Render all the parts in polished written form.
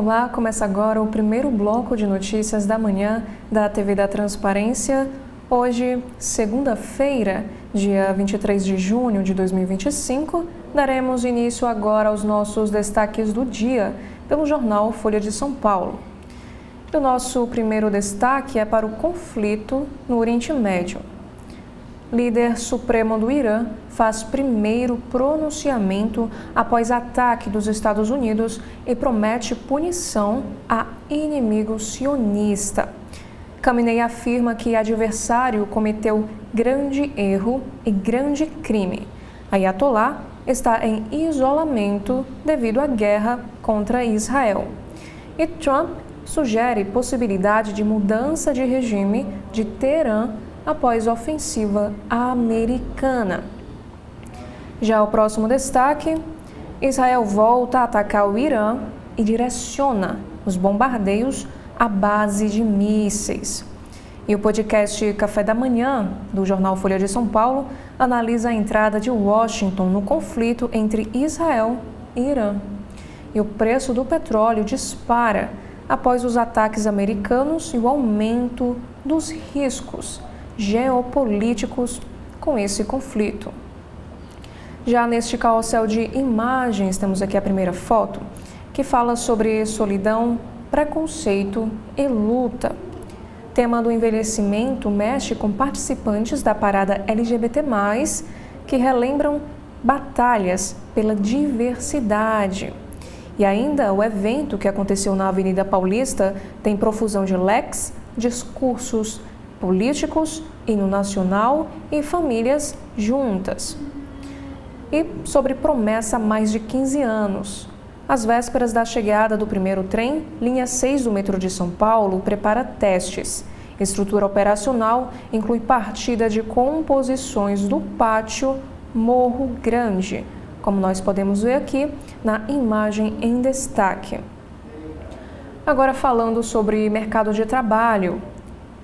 Olá, começa agora o primeiro bloco de notícias da manhã da TV da Transparência. Hoje, segunda-feira, dia 23 de junho de 2025, daremos início agora aos nossos destaques do dia pelo jornal Folha de São Paulo. O nosso primeiro destaque é para o conflito no Oriente Médio. Líder supremo do Irã faz primeiro pronunciamento após ataque dos Estados Unidos e promete punição a inimigo sionista. Khamenei afirma que adversário cometeu grande erro e grande crime. Ayatollah está em isolamento devido à guerra contra Israel. E Trump sugere possibilidade de mudança de regime de Teherã após a ofensiva americana. Já o próximo destaque, Israel volta a atacar o Irã e direciona os bombardeios à base de mísseis. E o podcast Café da Manhã, do jornal Folha de São Paulo, analisa a entrada de Washington no conflito entre Israel e Irã. E o preço do petróleo dispara após os ataques americanos e o aumento dos riscos geopolíticos com esse conflito. Já neste carrossel de imagens, temos aqui a primeira foto, que fala sobre solidão, preconceito e luta. Tema do envelhecimento mexe com participantes da parada LGBT+, que relembram batalhas pela diversidade. E ainda o evento que aconteceu na Avenida Paulista tem profusão de leques, discursos políticos, hino nacional e famílias juntas. E sobre promessa há mais de 15 anos. Às vésperas da chegada do primeiro trem, linha 6 do metrô de São Paulo prepara testes. Estrutura operacional inclui partida de composições do pátio Morro Grande, como nós podemos ver aqui na imagem em destaque. Agora falando sobre mercado de trabalho.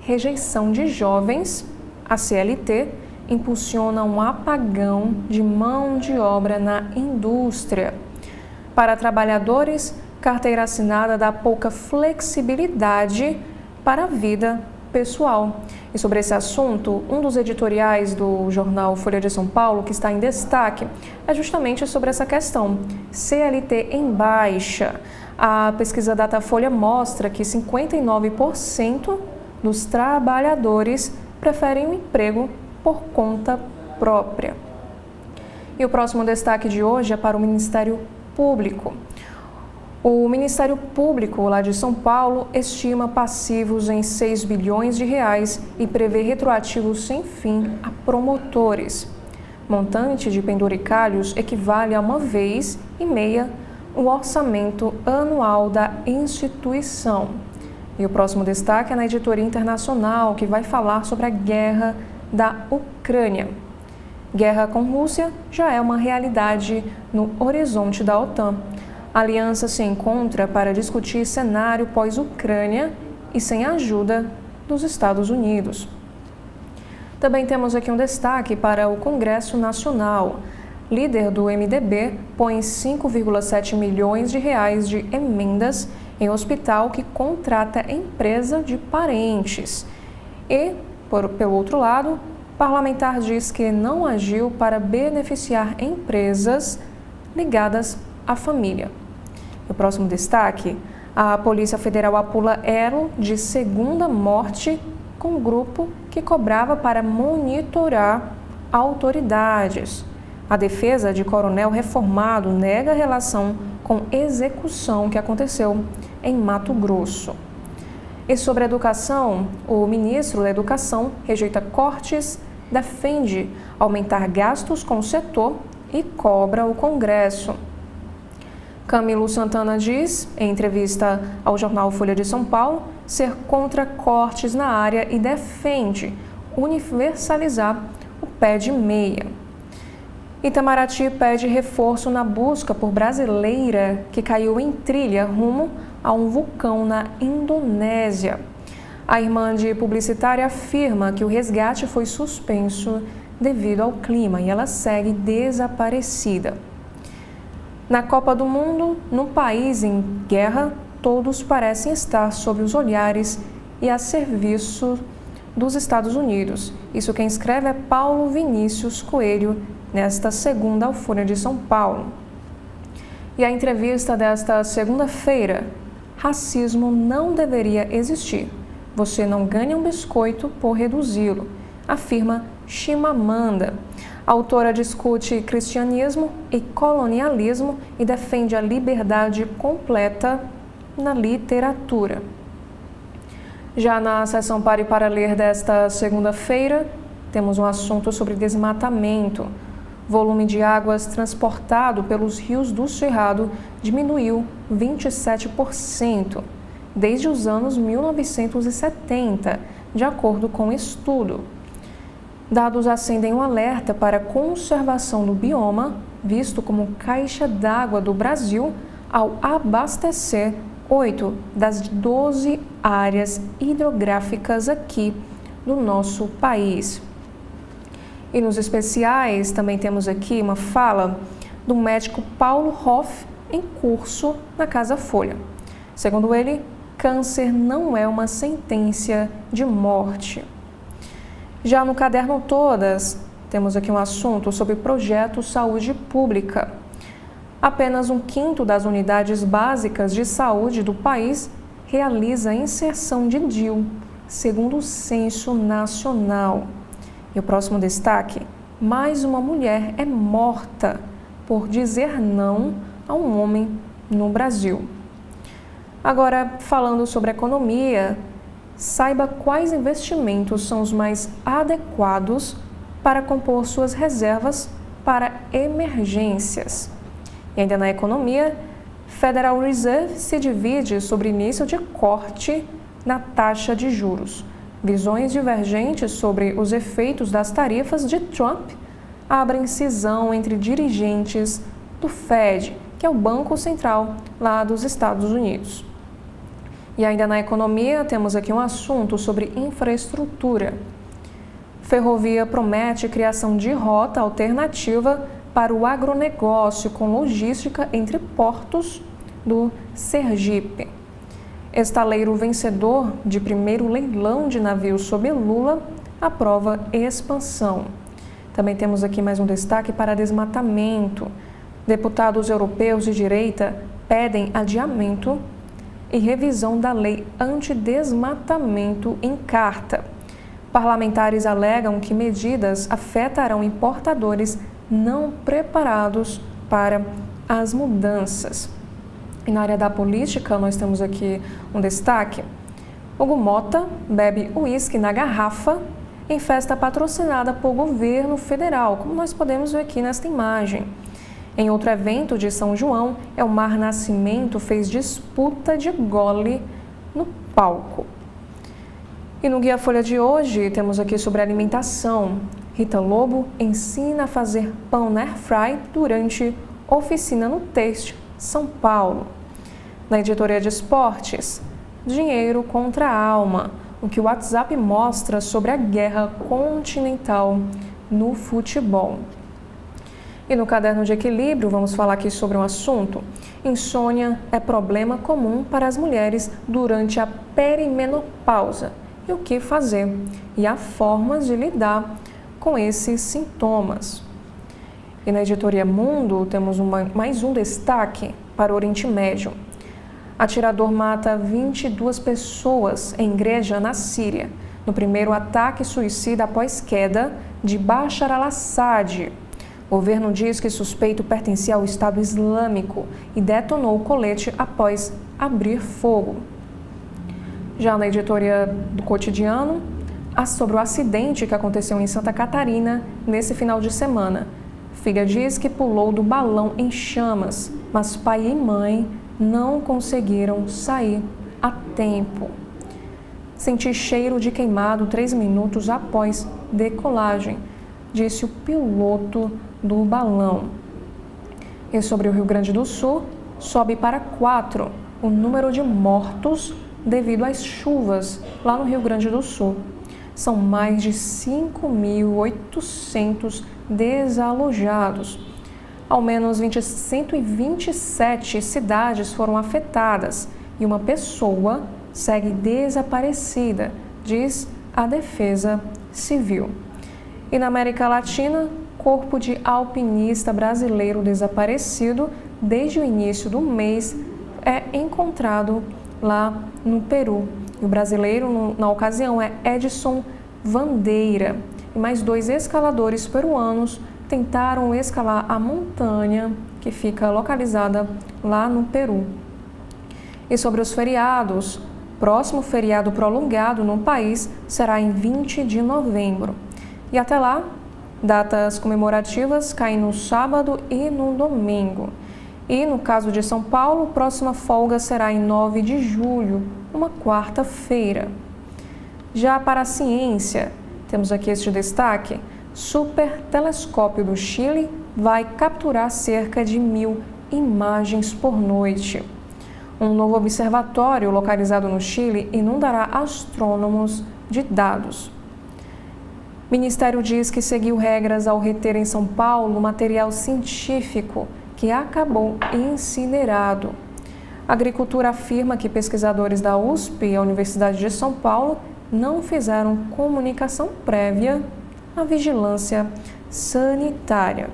Rejeição de jovens, a CLT impulsiona um apagão de mão de obra na indústria. Para trabalhadores, carteira assinada dá pouca flexibilidade para a vida pessoal. E sobre esse assunto, um dos editoriais do jornal Folha de São Paulo, que está em destaque, é justamente sobre essa questão. CLT em baixa. A pesquisa Datafolha mostra que 59% dos trabalhadores preferem um emprego por conta própria. E o próximo destaque de hoje é para o Ministério Público. O Ministério Público lá de São Paulo estima passivos em 6 bilhões de reais e prevê retroativos sem fim a promotores. Montante de penduricalhos equivale a 1,5 vezes o orçamento anual da instituição. E o próximo destaque é na editoria internacional, que vai falar sobre a guerra da Ucrânia. Guerra com Rússia já é uma realidade no horizonte da OTAN. A aliança se encontra para discutir cenário pós-Ucrânia e sem a ajuda dos Estados Unidos. Também temos aqui um destaque para o Congresso Nacional. Líder do MDB põe 5,7 milhões de reais de emendas em hospital que contrata empresa de parentes. E, pelo outro lado, parlamentar diz que não agiu para beneficiar empresas ligadas à família. O próximo destaque, a Polícia Federal apura elo de segunda morte com grupo que cobrava para monitorar autoridades. A defesa de coronel reformado nega relação com execução que aconteceu em Mato Grosso. E sobre educação, o ministro da Educação rejeita cortes, defende aumentar gastos com o setor e cobra o Congresso. Camilo Santana diz, em entrevista ao jornal Folha de São Paulo, ser contra cortes na área e defende universalizar o pé de meia. Itamaraty pede reforço na busca por brasileira que caiu em trilha rumo a um vulcão na Indonésia. A irmã de publicitária afirma que o resgate foi suspenso devido ao clima e ela segue desaparecida. Na Copa do Mundo, num país em guerra, todos parecem estar sob os olhares e a serviço dos Estados Unidos. Isso quem escreve é Paulo Vinícius Coelho, nesta segunda ao Folha de São Paulo. E a entrevista desta segunda-feira: racismo não deveria existir. Você não ganha um biscoito por reduzi-lo, afirma Chimamanda. A autora discute cristianismo e colonialismo e defende a liberdade completa na literatura. Já na seção Pare para Ler desta segunda-feira, temos um assunto sobre desmatamento. Volume de águas transportado pelos rios do Cerrado diminuiu 27% desde os anos 1970, de acordo com o estudo. Dados acendem um alerta para a conservação do bioma, visto como caixa d'água do Brasil, ao abastecer 8 das 12 áreas hidrográficas aqui do nosso país. E nos especiais também temos aqui uma fala do médico Paulo Hoff em curso na Casa Folha. Segundo ele, câncer não é uma sentença de morte. Já no caderno Todas, temos aqui um assunto sobre projeto Saúde Pública. Apenas 1/5 das unidades básicas de saúde do país realiza a inserção de DIU, segundo o Censo Nacional. E o próximo destaque: mais uma mulher é morta por dizer não a um homem no Brasil. Agora, falando sobre economia, saiba quais investimentos são os mais adequados para compor suas reservas para emergências. E ainda na economia, Federal Reserve se divide sobre início de corte na taxa de juros. Visões divergentes sobre os efeitos das tarifas de Trump abrem cisão entre dirigentes do Fed, que é o Banco Central lá dos Estados Unidos. E ainda na economia, temos aqui um assunto sobre infraestrutura. Ferrovia promete criação de rota alternativa para o agronegócio com logística entre portos do Sergipe. Estaleiro vencedor de primeiro leilão de navios sob Lula aprova expansão. Também temos aqui mais um destaque para desmatamento. Deputados europeus de direita pedem adiamento e revisão da lei antidesmatamento em carta. Parlamentares alegam que medidas afetarão importadores não preparados para as mudanças. E na área da política, nós temos aqui um destaque. Hugo Mota bebe uísque na garrafa em festa patrocinada por governo federal, como nós podemos ver aqui nesta imagem. Em outro evento de São João, Elmar Nascimento fez disputa de gole no palco. E no Guia Folha de hoje, temos aqui sobre alimentação. Rita Lobo ensina a fazer pão na airfry durante oficina no Taste, São Paulo. Na editoria de esportes, dinheiro contra a alma, o que o WhatsApp mostra sobre a guerra continental no futebol. E no caderno de equilíbrio, vamos falar aqui sobre um assunto. Insônia é problema comum para as mulheres durante a perimenopausa. E o que fazer? E há formas de lidar com esses sintomas. E na editoria Mundo, temos mais um destaque para o Oriente Médio. Atirador mata 22 pessoas em igreja na Síria, no primeiro ataque suicida após queda de Bashar al-Assad. O governo diz que suspeito pertencia ao Estado Islâmico e detonou o colete após abrir fogo. Já na editoria do Cotidiano, sobre o acidente que aconteceu em Santa Catarina nesse final de semana. Filha diz que pulou do balão em chamas, mas pai e mãe não conseguiram sair a tempo. Senti cheiro de queimado 3 minutos após decolagem, disse o piloto do balão. E sobre o Rio Grande do Sul, sobe para 4 o número de mortos devido às chuvas lá no Rio Grande do Sul. São mais de 5.800 desalojados. Ao menos 127 cidades foram afetadas e uma pessoa segue desaparecida, diz a Defesa Civil. E na América Latina, corpo de alpinista brasileiro desaparecido desde o início do mês é encontrado lá no Peru. E o brasileiro, na ocasião, é Edson Vandeira. E mais 2 escaladores peruanos tentaram escalar a montanha que fica localizada lá no Peru. E sobre os feriados, próximo feriado prolongado no país será em 20 de novembro. E até lá, datas comemorativas caem no sábado e no domingo. E no caso de São Paulo, próxima folga será em 9 de julho, uma quarta-feira. Já para a ciência, temos aqui este destaque: Super telescópio do Chile vai capturar cerca de 1000 imagens por noite. Um novo observatório localizado no Chile inundará astrônomos de dados. O Ministério diz que seguiu regras ao reter em São Paulo material científico que acabou incinerado. A Agricultura afirma que pesquisadores da USP e a Universidade de São Paulo não fizeram comunicação prévia à vigilância sanitária.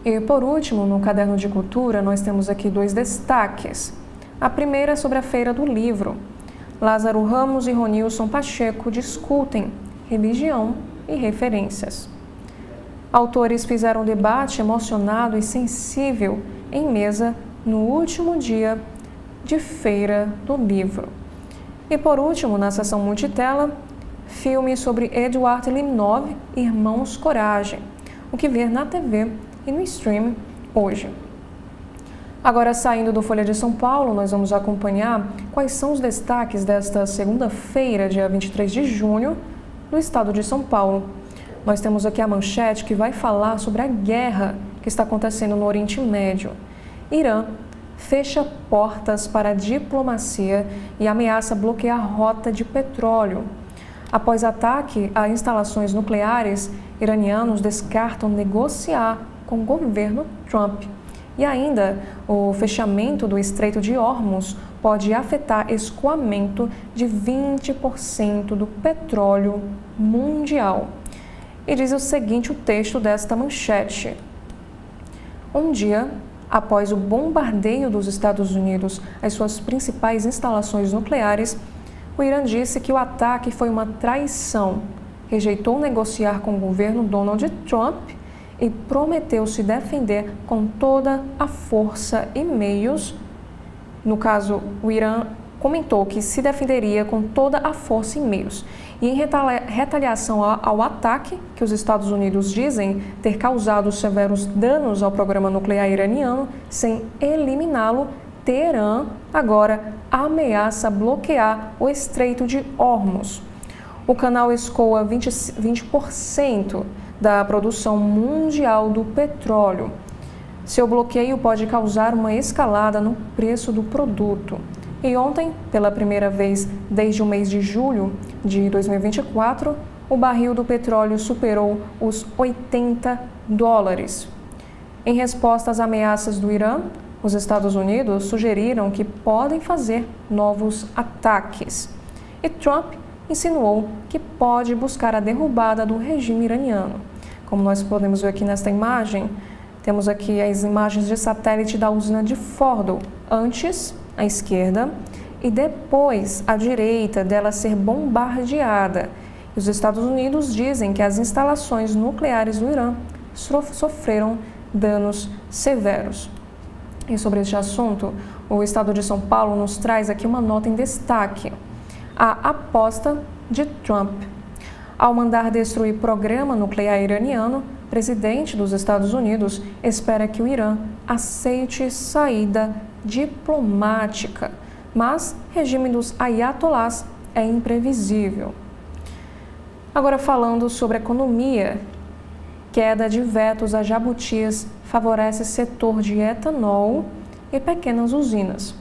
E por último, no caderno de cultura, nós temos aqui 2 destaques. A primeira é sobre a Feira do Livro. Lázaro Ramos e Ronilson Pacheco discutem religião e referências. Autores fizeram um debate emocionado e sensível em mesa no último dia de Feira do Livro. E por último, na sessão multitela, filme sobre Eduard Limnov, Irmãos Coragem, o que ver na TV e no stream hoje. Agora, saindo do Folha de São Paulo, nós vamos acompanhar quais são os destaques desta segunda-feira, dia 23 de junho, no estado de São Paulo. Nós temos aqui a manchete que vai falar sobre a guerra que está acontecendo no Oriente Médio. Irã fecha portas para a diplomacia e ameaça bloquear a rota de petróleo. Após ataque a instalações nucleares, iranianos descartam negociar com o governo Trump. E ainda, o fechamento do Estreito de Hormuz pode afetar escoamento de 20% do petróleo mundial. E diz o seguinte o texto desta manchete: um dia após o bombardeio dos Estados Unidos às suas principais instalações nucleares, o Irã disse que o ataque foi uma traição, rejeitou negociar com o governo Donald Trump e prometeu se defender com toda a força e meios. No caso, o Irã comentou que se defenderia com toda a força e meios. E em retaliação ao ataque, que os Estados Unidos dizem ter causado severos danos ao programa nuclear iraniano, sem eliminá-lo, Teherã agora ameaça bloquear o Estreito de Hormuz. O canal escoa 20% da produção mundial do petróleo. Seu bloqueio pode causar uma escalada no preço do produto. E ontem, pela primeira vez desde o mês de julho de 2024, o barril do petróleo superou os $80. Em resposta às ameaças do Irã, os Estados Unidos sugeriram que podem fazer novos ataques. E Trump insinuou que pode buscar a derrubada do regime iraniano. Como nós podemos ver aqui nesta imagem, temos aqui as imagens de satélite da usina de Fordow, antes à esquerda e depois à direita dela ser bombardeada. Os Estados Unidos dizem que as instalações nucleares do Irã sofreram danos severos. E sobre este assunto, o Estado de São Paulo nos traz aqui uma nota em destaque: a aposta de Trump. Ao mandar destruir programa nuclear iraniano, o presidente dos Estados Unidos espera que o Irã aceite saída diplomática, mas o regime dos ayatolás é imprevisível. Agora falando sobre economia, queda de vetos a jabutias favorece setor de etanol e pequenas usinas.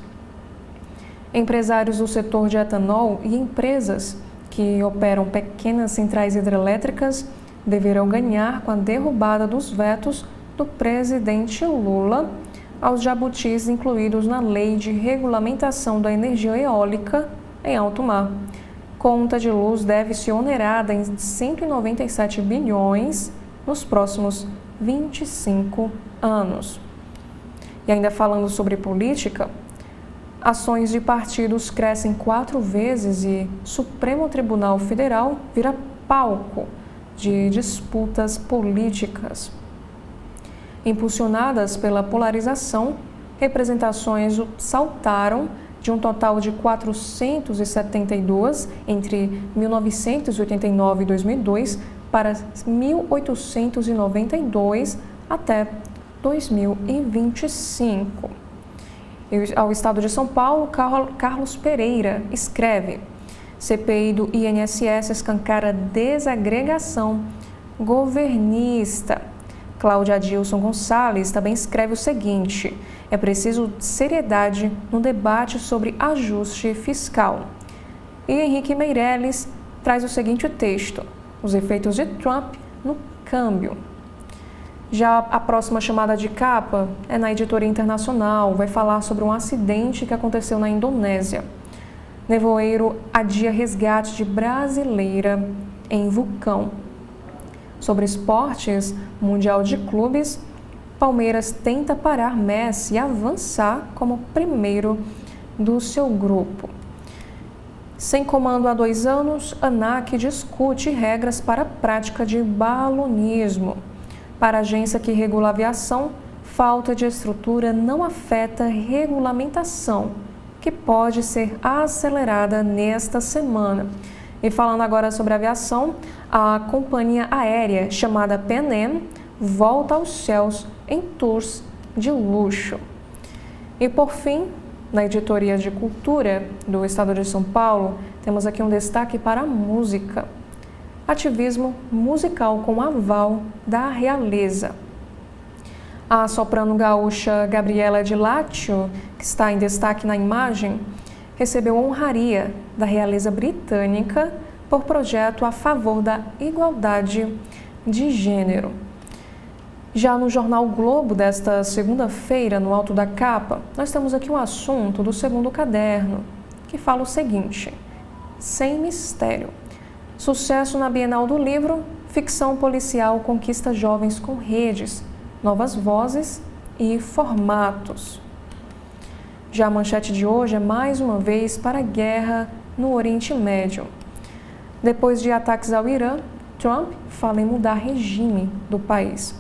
Empresários do setor de etanol e empresas que operam pequenas centrais hidrelétricas deverão ganhar com a derrubada dos vetos do presidente Lula aos jabutis incluídos na Lei de Regulamentação da Energia Eólica em alto mar. Conta de luz deve ser onerada em 197 bilhões nos próximos 25 anos. E ainda falando sobre política, ações de partidos crescem 4 vezes e Supremo Tribunal Federal vira palco de disputas políticas. Impulsionadas pela polarização, representações saltaram de um total de 472 entre 1989 e 2002 para 1.892 até 2025. Ao Estado de São Paulo, Carlos Pereira escreve: CPI do INSS escancara desagregação governista. Cláudia Adilson Gonçalves também escreve o seguinte: é preciso seriedade no debate sobre ajuste fiscal. E Henrique Meirelles traz o seguinte texto: os efeitos de Trump no câmbio. Já a próxima chamada de capa é na Editoria Internacional, vai falar sobre um acidente que aconteceu na Indonésia. Nevoeiro adia resgate de brasileira em vulcão. Sobre esportes, Mundial de Clubes, Palmeiras tenta parar Messi e avançar como primeiro do seu grupo. Sem comando há 2 anos, ANAC discute regras para a prática de balonismo. Para a agência que regula a aviação, falta de estrutura não afeta regulamentação, que pode ser acelerada nesta semana. E falando agora sobre aviação, a companhia aérea chamada Pan Am volta aos céus em tours de luxo. E por fim, na editoria de cultura do Estado de São Paulo, temos aqui um destaque para a música. Ativismo musical com aval da realeza. A soprano gaúcha Gabriela de Látio, que está em destaque na imagem, recebeu honraria da realeza britânica por projeto a favor da igualdade de gênero. Já no jornal Globo desta segunda-feira, no alto da capa, nós temos aqui um assunto do segundo caderno, que fala o seguinte: sem mistério. Sucesso na Bienal do Livro, ficção policial conquista jovens com redes, novas vozes e formatos. Já a manchete de hoje é mais uma vez para a guerra no Oriente Médio. Depois de ataques ao Irã, Trump fala em mudar regime do país.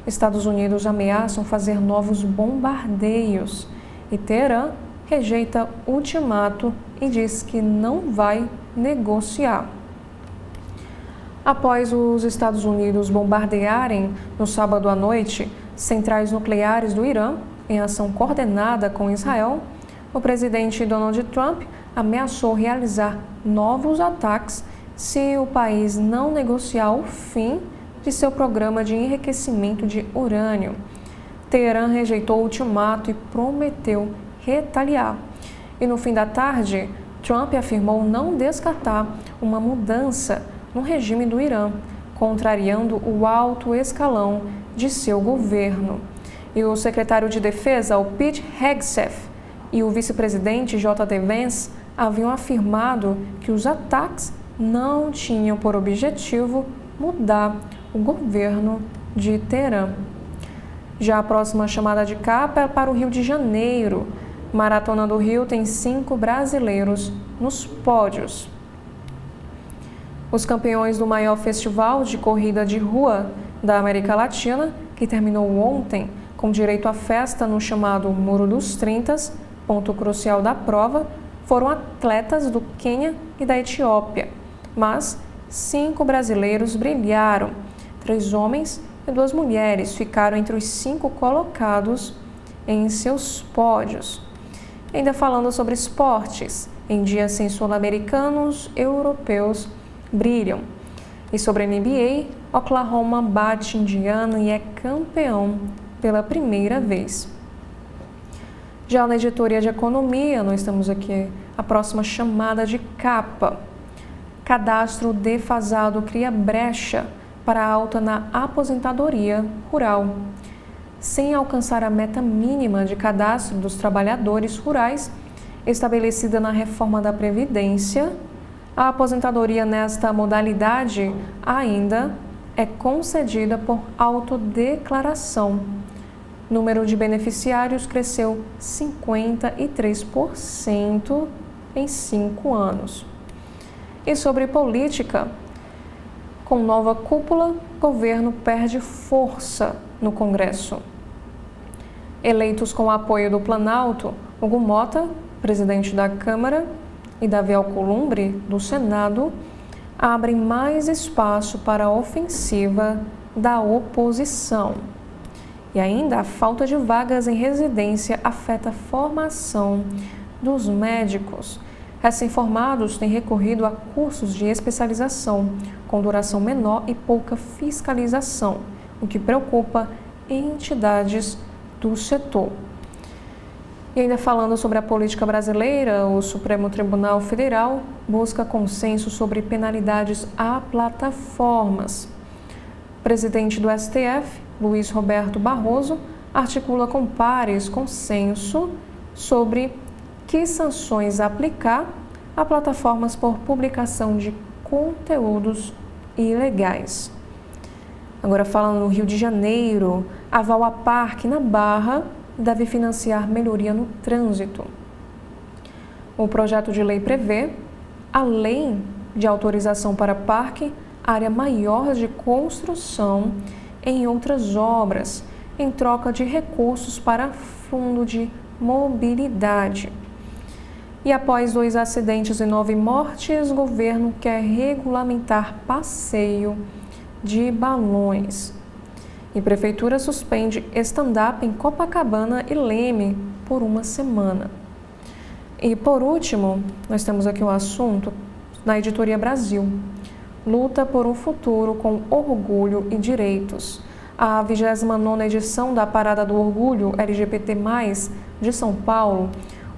Estados Unidos ameaçam fazer novos bombardeios e Teherã rejeita ultimato e diz que não vai negociar. Após os Estados Unidos bombardearem no sábado à noite centrais nucleares do Irã, em ação coordenada com Israel, o presidente Donald Trump ameaçou realizar novos ataques se o país não negociar o fim de seu programa de enriquecimento de urânio. Teherã rejeitou o ultimato e prometeu retaliar. E no fim da tarde, Trump afirmou não descartar uma mudança no regime do Irã, contrariando o alto escalão de seu governo. E o secretário de Defesa, o Pete Hegseth, e o vice-presidente J.D. Vance haviam afirmado que os ataques não tinham por objetivo mudar o governo de Teherã. Já a próxima chamada de capa é para o Rio de Janeiro. Maratona do Rio tem 5 brasileiros nos pódios. Os campeões do maior festival de corrida de rua da América Latina, que terminou ontem com direito à festa no chamado Muro dos 30, ponto crucial da prova, foram atletas do Quênia e da Etiópia. Mas 5 brasileiros brilharam. 3 homens e 2 mulheres ficaram entre os 5 colocados em seus pódios. Ainda falando sobre esportes, em dias sem sul-americanos, europeus brilham. E sobre a NBA, Oklahoma bate Indiana e é campeão pela primeira vez. Já na editoria de economia, nós temos aqui a próxima chamada de capa. Cadastro defasado cria brecha para alta na aposentadoria rural. sem alcançar a meta mínima de cadastro dos trabalhadores rurais estabelecida na reforma da Previdência, a aposentadoria nesta modalidade ainda é concedida por autodeclaração. O número de beneficiários cresceu 53% em 5 anos. E sobre política, com nova cúpula, governo perde força no Congresso. Eleitos com o apoio do Planalto, Hugo Mota, presidente da Câmara, e Davi Alcolumbre, do Senado, abrem mais espaço para a ofensiva da oposição. E ainda a falta de vagas em residência afeta a formação dos médicos. Recém-formados têm recorrido a cursos de especialização, com duração menor e pouca fiscalização, o que preocupa entidades do setor. E ainda falando sobre a política brasileira, o Supremo Tribunal Federal busca consenso sobre penalidades a plataformas. O presidente do STF, Luiz Roberto Barroso, articula com pares consenso sobre que sanções aplicar a plataformas por publicação de conteúdos ilegais. Agora falando no Rio de Janeiro, a Val Parque, na Barra, deve financiar melhoria no trânsito. O projeto de lei prevê, além de autorização para parque, área maior de construção em outras obras, em troca de recursos para fundo de mobilidade. E após 2 acidentes e 9 mortes, o governo quer regulamentar passeio de balões. E prefeitura suspende stand-up em Copacabana e Leme por 1 semana. E por último, nós temos aqui um assunto na Editoria Brasil. Luta por um futuro com orgulho e direitos. A 29ª edição da Parada do Orgulho LGBT+, de São Paulo,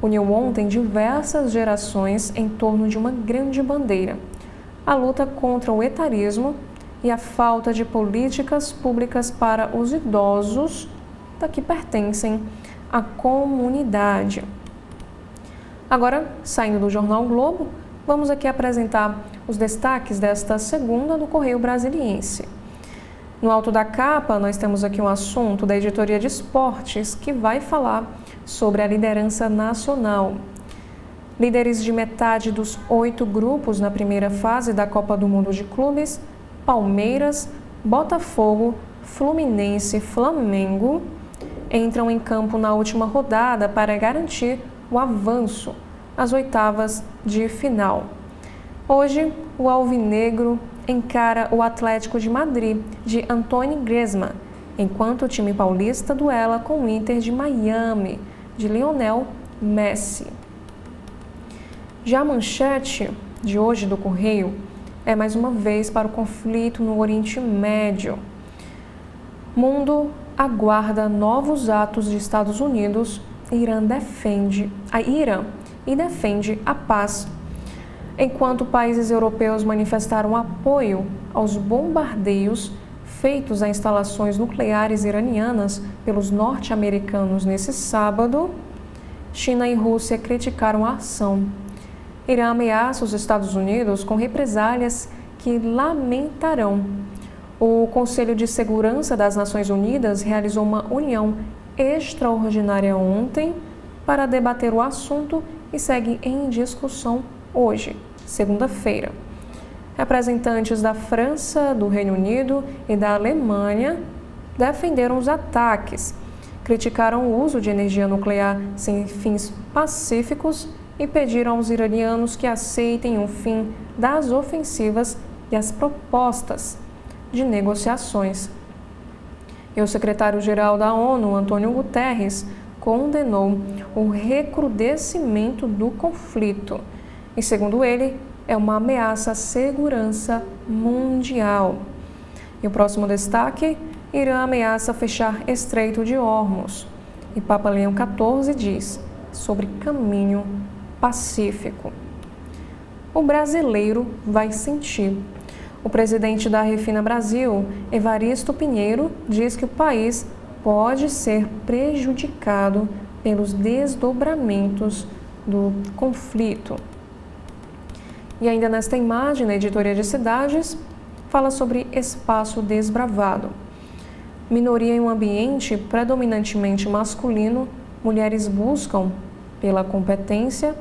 uniu ontem diversas gerações em torno de uma grande bandeira: a luta contra o etarismo e a falta de políticas públicas para os idosos que pertencem à comunidade. Agora, saindo do Jornal o Globo, vamos aqui apresentar os destaques desta segunda do Correio Brasiliense. No alto da capa, nós temos aqui um assunto da editoria de esportes que vai falar sobre a liderança nacional. Líderes de metade dos 8 grupos na primeira fase da Copa do Mundo de Clubes, Palmeiras, Botafogo, Fluminense e Flamengo, entram em campo na última rodada para garantir o avanço às oitavas de final. Hoje, o Alvinegro encara o Atlético de Madrid, de Antoine Griezmann, enquanto o time paulista duela com o Inter de Miami, de Lionel Messi. Já a manchete de hoje do Correio é mais uma vez para o conflito no Oriente Médio. Mundo aguarda novos atos de Estados Unidos. Irã defende a paz. Enquanto países europeus manifestaram apoio aos bombardeios feitos a instalações nucleares iranianas pelos norte-americanos nesse sábado, China e Rússia criticaram a ação. Irã ameaça os Estados Unidos com represálias que lamentarão. O Conselho de Segurança das Nações Unidas realizou uma reunião extraordinária ontem para debater o assunto e segue em discussão hoje, segunda-feira. Representantes da França, do Reino Unido e da Alemanha defenderam os ataques, criticaram o uso de energia nuclear sem fins pacíficos e pediram aos iranianos que aceitem o fim das ofensivas e as propostas de negociações. E o secretário-geral da ONU, Antônio Guterres, condenou o recrudescimento do conflito e, segundo ele, é uma ameaça à segurança mundial. E o próximo destaque: Irã ameaça fechar Estreito de Hormuz. E Papa Leão XIV diz sobre caminho pacífico. O brasileiro vai sentir. O presidente da Refina Brasil, Evaristo Pinheiro, diz que o país pode ser prejudicado pelos desdobramentos do conflito. E ainda nesta imagem, na editoria de cidades, fala sobre espaço desbravado. Minoria em um ambiente predominantemente masculino, mulheres buscam, pela competência,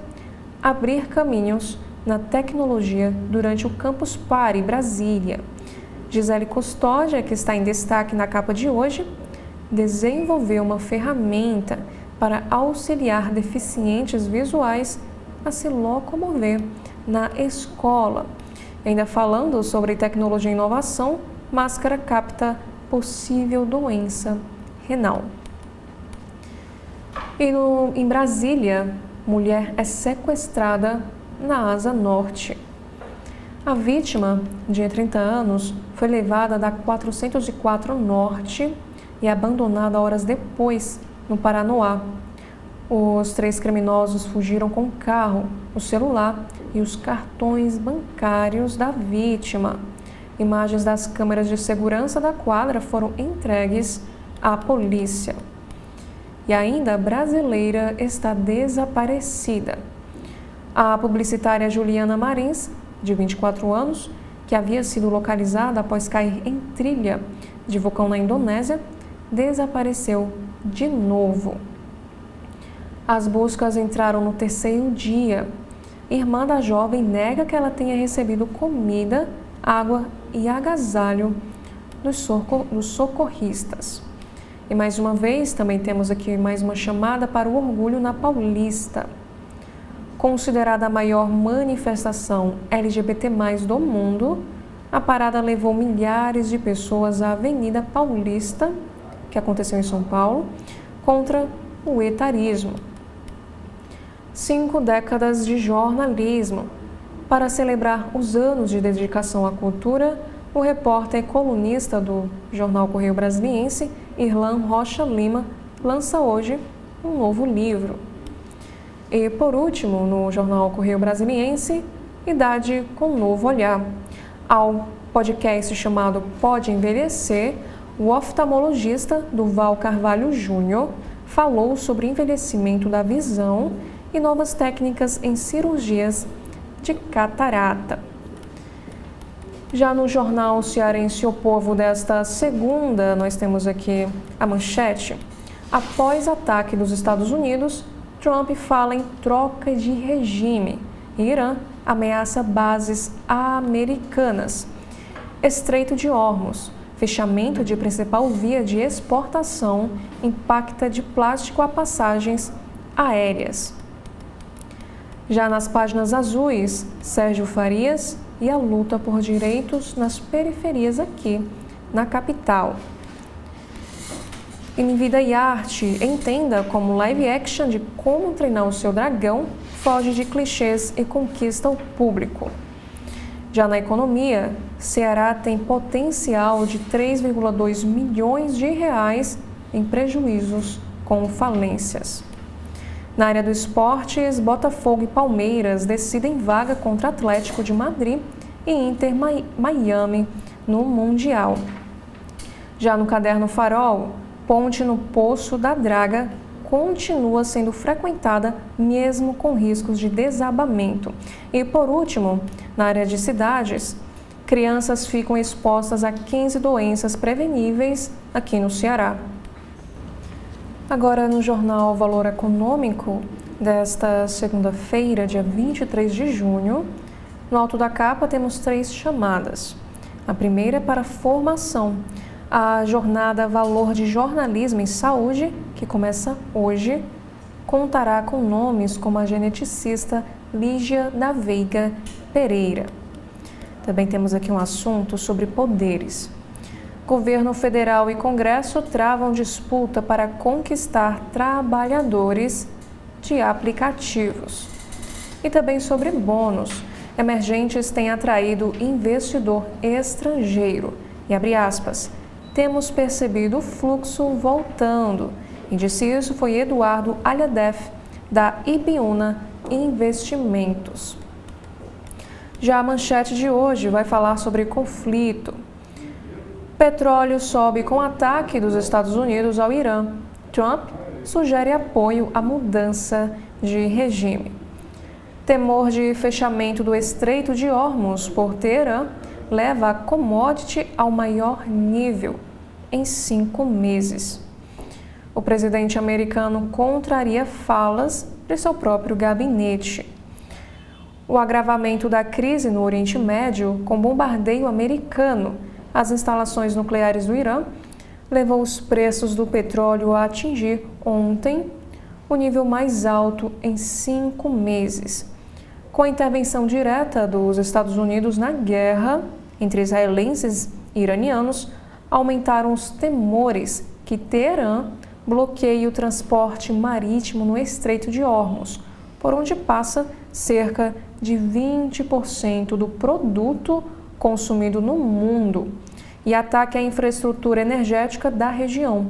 abrir caminhos na tecnologia durante o Campus Party Brasília. Gisele Custódia, que está em destaque na capa de hoje, desenvolveu uma ferramenta para auxiliar deficientes visuais a se locomover na escola. Ainda falando sobre tecnologia e inovação, máscara capta possível doença renal. E em Brasília, mulher é sequestrada na Asa Norte. A vítima, de 30 anos, foi levada da 404 Norte e abandonada horas depois no Paranoá. Os 3 criminosos fugiram com o carro, o celular e os cartões bancários da vítima. Imagens das câmeras de segurança da quadra foram entregues à polícia. E ainda a brasileira está desaparecida. A publicitária Juliana Marins, de 24 anos, que havia sido localizada após cair em trilha de vulcão na Indonésia, desapareceu de novo. As buscas entraram no 3º dia. Irmã da jovem nega que ela tenha recebido comida, água e agasalho dos socorristas. E mais uma vez, também temos aqui mais uma chamada para o orgulho na Paulista. Considerada a maior manifestação LGBT+ do mundo, a parada levou milhares de pessoas à Avenida Paulista, que aconteceu em São Paulo, contra o etarismo. 5 décadas de jornalismo. Para celebrar os anos de dedicação à cultura, o repórter e colunista do jornal Correio Brasiliense, Irlan Rocha Lima, lança hoje um novo livro. E, por último, no jornal Correio Brasiliense, Idade com Novo Olhar. Ao podcast chamado Pode Envelhecer, o oftalmologista Duval Carvalho Júnior falou sobre envelhecimento da visão e novas técnicas em cirurgias de catarata. Já no jornal Cearense O Povo desta segunda, nós temos aqui a manchete. Após ataque dos Estados Unidos, Trump fala em troca de regime. Irã ameaça bases americanas. Estreito de Hormuz. Fechamento de principal via de exportação impacta de plástico a passagens aéreas. Já nas páginas azuis, Sérgio Farias e a luta por direitos nas periferias aqui, na capital. Em Vida e Arte, entenda como live action de Como Treinar o Seu Dragão foge de clichês e conquista o público. Já na economia, Ceará tem potencial de 3,2 milhões de reais em prejuízos com falências. Na área do esportes, Botafogo e Palmeiras decidem vaga contra Atlético de Madrid e Inter Miami no Mundial. Já no caderno Farol, ponte no Poço da Draga continua sendo frequentada mesmo com riscos de desabamento. E por último, na área de cidades, crianças ficam expostas a 15 doenças preveníveis aqui no Ceará. Agora no jornal Valor Econômico desta segunda-feira, dia 23 de junho, no alto da capa temos 3 chamadas. A primeira é para formação. A jornada Valor de Jornalismo em Saúde, que começa hoje, contará com nomes como a geneticista Lígia da Veiga Pereira. Também temos aqui um assunto sobre poderes. Governo federal e Congresso travam disputa para conquistar trabalhadores de aplicativos. E também sobre bônus. Emergentes têm atraído investidor estrangeiro. E abre aspas, temos percebido o fluxo voltando. E disse isso foi Eduardo Alhadef, da Ibiúna Investimentos. Já a manchete de hoje vai falar sobre conflito. Petróleo sobe com ataque dos Estados Unidos ao Irã. Trump sugere apoio à mudança de regime. Temor de fechamento do Estreito de Hormuz por Teherã leva a commodity ao maior nível em 5 meses. O presidente americano contraria falas de seu próprio gabinete. O agravamento da crise no Oriente Médio com bombardeio americano às instalações nucleares do Irã levou os preços do petróleo a atingir ontem o nível mais alto em 5 meses. Com a intervenção direta dos Estados Unidos na guerra entre israelenses e iranianos, aumentaram os temores que Teherã bloqueie o transporte marítimo no Estreito de Hormuz, por onde passa cerca de 20% do produto consumido no mundo, e ataque à infraestrutura energética da região.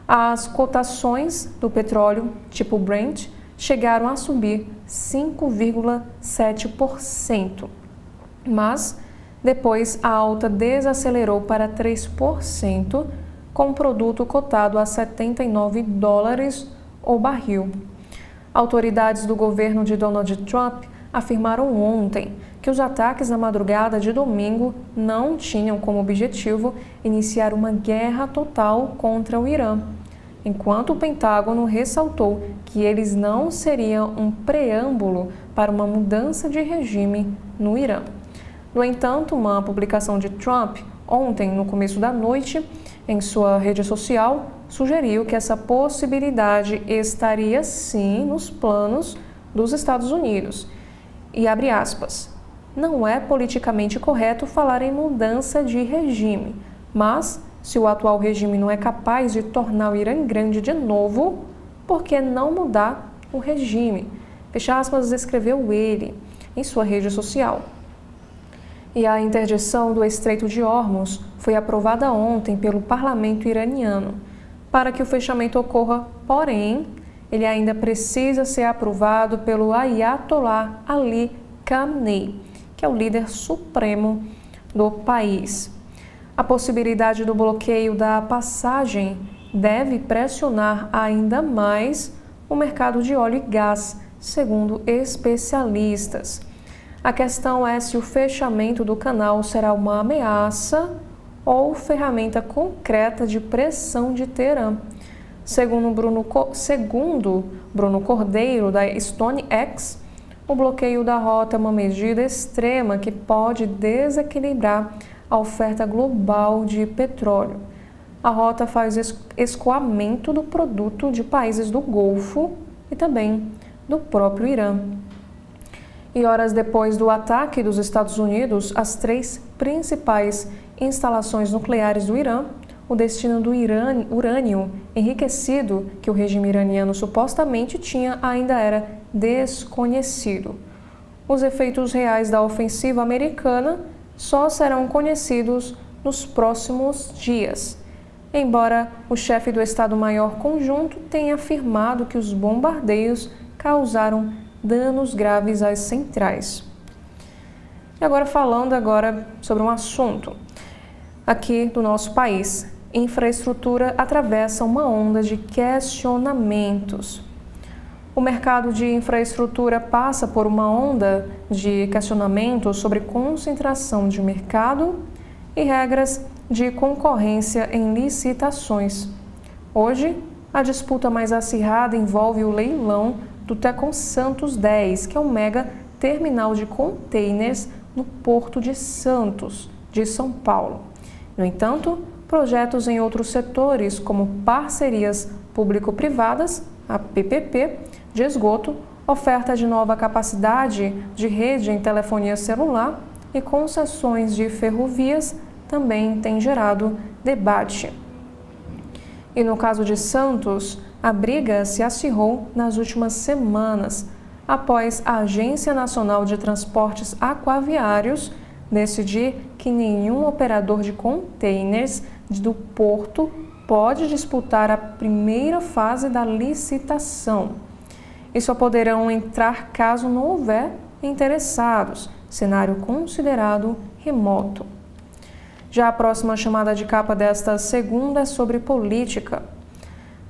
As cotações do petróleo tipo Brent chegaram a subir 5,7%, mas depois a alta desacelerou para 3%, com o produto cotado a $79 o barril. Autoridades do governo de Donald Trump afirmaram ontem que os ataques na madrugada de domingo não tinham como objetivo iniciar uma guerra total contra o Irã, enquanto o Pentágono ressaltou que eles não seriam um preâmbulo para uma mudança de regime no Irã. No entanto, uma publicação de Trump ontem, no começo da noite, em sua rede social, sugeriu que essa possibilidade estaria sim nos planos dos Estados Unidos. E abre aspas, não é politicamente correto falar em mudança de regime, mas se o atual regime não é capaz de tornar o Irã grande de novo, por que não mudar o regime? Fecha aspas, escreveu ele em sua rede social. E a interdição do Estreito de Hormuz foi aprovada ontem pelo parlamento iraniano. Para que o fechamento ocorra, porém, ele ainda precisa ser aprovado pelo Ayatollah Ali Khamenei, que é o líder supremo do país. A possibilidade do bloqueio da passagem deve pressionar ainda mais o mercado de óleo e gás, segundo especialistas. A questão é se o fechamento do canal será uma ameaça ou ferramenta concreta de pressão de Teherã. Segundo Bruno Cordeiro, da StoneX, o bloqueio da rota é uma medida extrema que pode desequilibrar a oferta global de petróleo. A rota faz escoamento do produto de países do Golfo e também do próprio Irã. E horas depois do ataque dos Estados Unidos às 3 principais instalações nucleares do Irã, o destino do urânio enriquecido que o regime iraniano supostamente tinha ainda era desconhecido. Os efeitos reais da ofensiva americana só serão conhecidos nos próximos dias, embora o chefe do Estado-Maior Conjunto tenha afirmado que os bombardeios causaram danos graves às centrais. E agora falando sobre um assunto aqui do nosso país. Infraestrutura atravessa uma onda de questionamentos. O mercado de infraestrutura passa por uma onda de questionamentos sobre concentração de mercado e regras de concorrência em licitações. Hoje, a disputa mais acirrada envolve o leilão do Tecon Santos 10, que é um mega terminal de containers no Porto de Santos, de São Paulo. No entanto, projetos em outros setores, como parcerias público-privadas, a PPP, de esgoto, oferta de nova capacidade de rede em telefonia celular e concessões de ferrovias também têm gerado debate. E no caso de Santos, a briga se acirrou nas últimas semanas, após a Agência Nacional de Transportes Aquaviários decidir que nenhum operador de containers do porto pode disputar a primeira fase da licitação. E só poderão entrar caso não houver interessados, cenário considerado remoto. Já a próxima chamada de capa desta segunda é sobre política.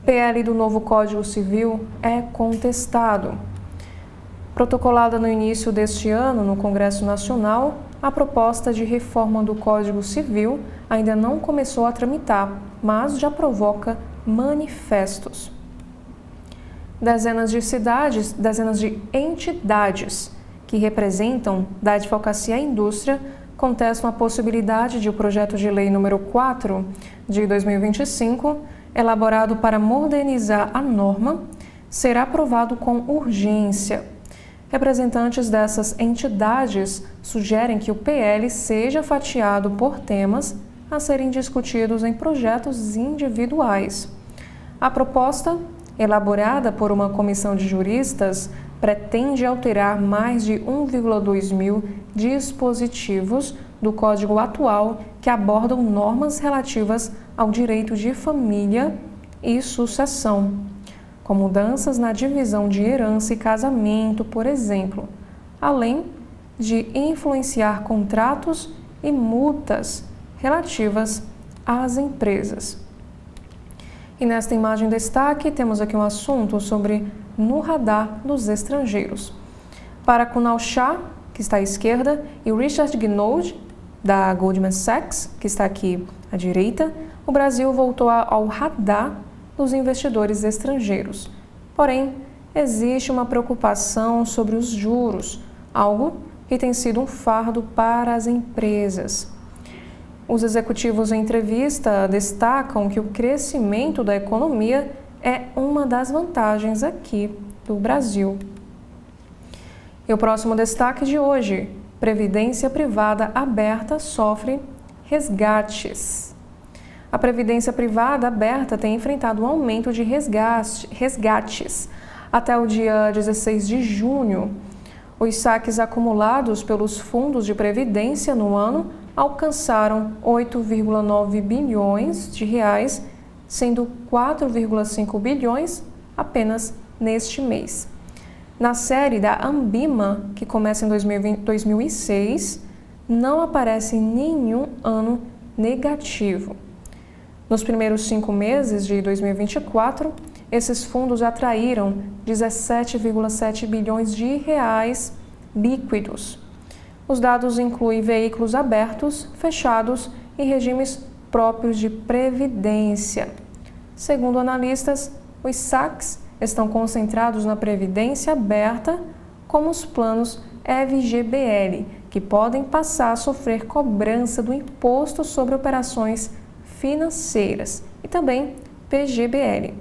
PL do novo Código Civil é contestado. Protocolada no início deste ano no Congresso Nacional, a proposta de reforma do Código Civil ainda não começou a tramitar, mas já provoca manifestos. Dezenas de entidades que representam da advocacia à indústria contestam a possibilidade de o projeto de lei número 4 de 2025, elaborado para modernizar a norma, ser aprovado com urgência. Representantes dessas entidades sugerem que o PL seja fatiado por temas a serem discutidos em projetos individuais. A proposta, elaborada por uma comissão de juristas, pretende alterar mais de 1,2 mil dispositivos do Código atual que abordam normas relativas ao direito de família e sucessão, com mudanças na divisão de herança e casamento, por exemplo, além de influenciar contratos e multas relativas às empresas. E nesta imagem destaque, temos aqui um assunto sobre no radar dos estrangeiros. Para Kunal Shah, que está à esquerda, e Richard Gnold, da Goldman Sachs, que está aqui à direita, o Brasil voltou ao radar dos investidores estrangeiros. Porém, existe uma preocupação sobre os juros, algo que tem sido um fardo para as empresas. Os executivos em entrevista destacam que o crescimento da economia é uma das vantagens aqui do Brasil. E o próximo destaque de hoje: Previdência Privada Aberta sofre resgates. A Previdência Privada Aberta tem enfrentado um aumento de resgates. Até o dia 16 de junho, os saques acumulados pelos fundos de previdência no ano alcançaram 8,9 bilhões de reais, sendo 4,5 bilhões apenas neste mês. Na série da Ambima, que começa em 2006, não aparece nenhum ano negativo. Nos primeiros 5 meses de 2024, esses fundos atraíram 17,7 bilhões de reais líquidos. Os dados incluem veículos abertos, fechados e regimes próprios de previdência. Segundo analistas, os saques estão concentrados na previdência aberta, como os planos FGBL, que podem passar a sofrer cobrança do Imposto sobre Operações Financeiras, e também PGBL.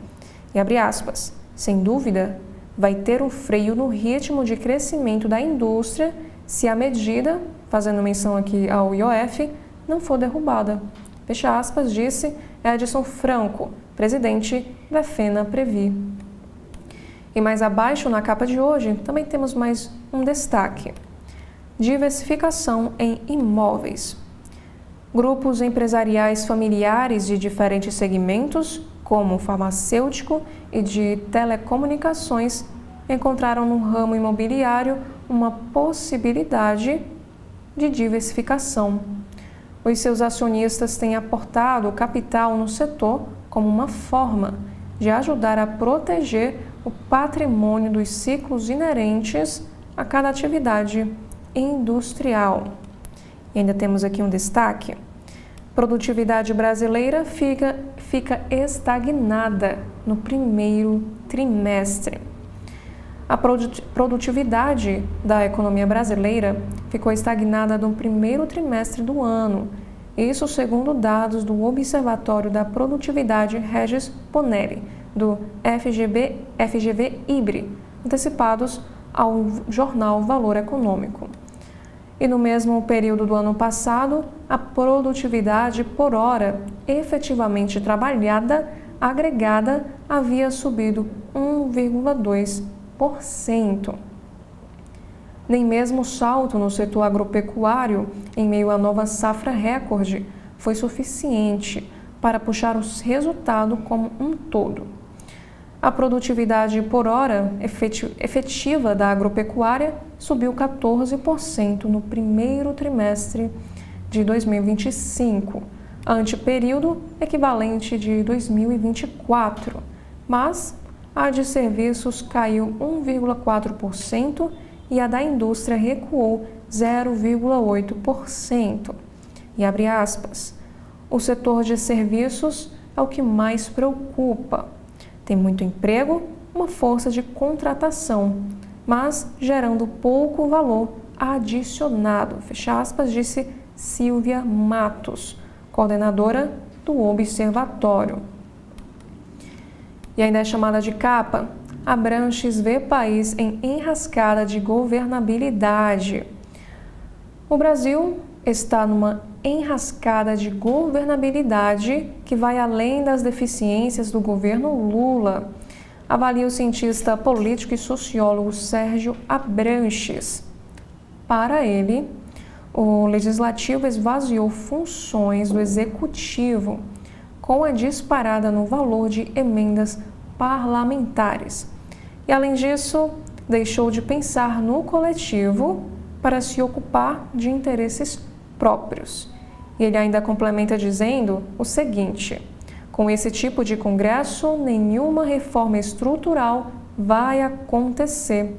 E abre aspas, sem dúvida, vai ter um freio no ritmo de crescimento da indústria se a medida, fazendo menção aqui ao IOF, não for derrubada. Fecha aspas, disse Edson Franco, presidente da FenaPrevi. E mais abaixo, na capa de hoje, também temos mais um destaque. Diversificação em imóveis. Grupos empresariais familiares de diferentes segmentos, como farmacêutico e de telecomunicações, encontraram no ramo imobiliário uma possibilidade de diversificação. Os seus acionistas têm aportado capital no setor como uma forma de ajudar a proteger o patrimônio dos ciclos inerentes a cada atividade industrial. E ainda temos aqui um destaque. Produtividade brasileira fica estagnada no primeiro trimestre. A produtividade da economia brasileira ficou estagnada no primeiro trimestre do ano. Isso segundo dados do Observatório da Produtividade Regis Poneri, do FGV-IBRE, antecipados ao jornal Valor Econômico. E no mesmo período do ano passado, a produtividade por hora efetivamente trabalhada agregada havia subido 1,2%. Nem mesmo o salto no setor agropecuário, em meio à nova safra recorde, foi suficiente para puxar o resultado como um todo. A produtividade por hora efetiva da agropecuária subiu 14% no primeiro trimestre de 2025, ante período equivalente de 2024, mas a de serviços caiu 1,4% e a da indústria recuou 0,8%. E abre aspas, o setor de serviços é o que mais preocupa. Tem muito emprego, uma força de contratação, mas gerando pouco valor adicionado, fecha aspas, disse Silvia Matos, coordenadora do observatório. E ainda é chamada de capa, Abranches vê país em enrascada de governabilidade. O Brasil está numa enrascada de governabilidade que vai além das deficiências do governo Lula, avalia o cientista político e sociólogo Sérgio Abranches. Para ele, o Legislativo esvaziou funções do Executivo com a disparada no valor de emendas parlamentares. E, além disso, deixou de pensar no coletivo para se ocupar de interesses próprios. E ele ainda complementa dizendo o seguinte: com esse tipo de Congresso, nenhuma reforma estrutural vai acontecer.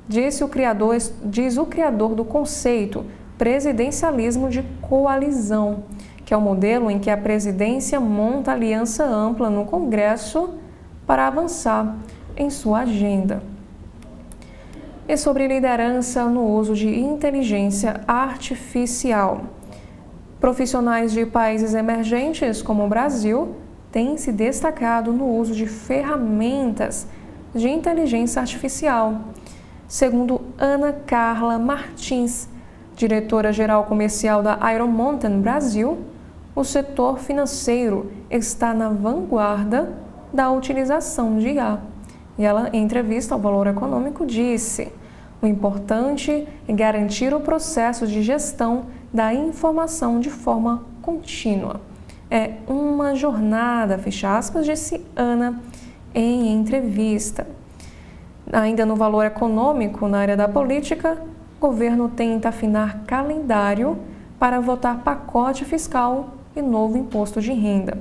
Diz o criador do conceito presidencialismo de coalizão, que é o modelo em que a presidência monta aliança ampla no Congresso para avançar em sua agenda. E sobre liderança no uso de inteligência artificial. Profissionais de países emergentes, como o Brasil, têm se destacado no uso de ferramentas de inteligência artificial. Segundo Ana Carla Martins, diretora-geral comercial da Iron Mountain Brasil, o setor financeiro está na vanguarda da utilização de IA. E ela, em entrevista ao Valor Econômico, disse: o importante é garantir o processo de gestão da informação de forma contínua. É uma jornada, fecha aspas, disse Ana em entrevista. Ainda no Valor Econômico, na área da política, o governo tenta afinar calendário para votar pacote fiscal e novo imposto de renda.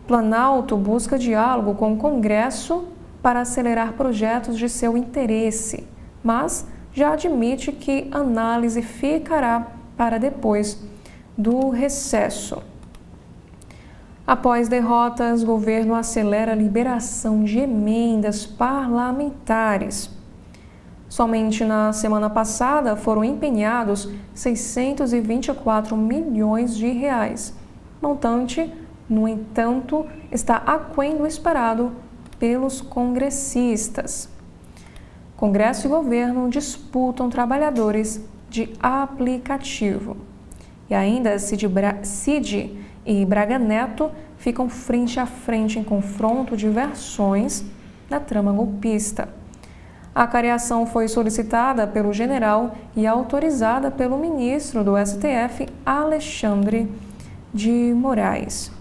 Planalto busca diálogo com o Congresso para acelerar projetos de seu interesse, mas já admite que análise ficará para depois do recesso. Após derrotas, o governo acelera a liberação de emendas parlamentares. Somente na semana passada foram empenhados 624 milhões de reais. Montante, no entanto, está aquém do esperado pelos congressistas. Congresso e governo disputam trabalhadores de aplicativo. E ainda Cid e Braga Neto ficam frente a frente em confronto de versões da trama golpista. A cariação foi solicitada pelo general e autorizada pelo ministro do STF, Alexandre de Moraes.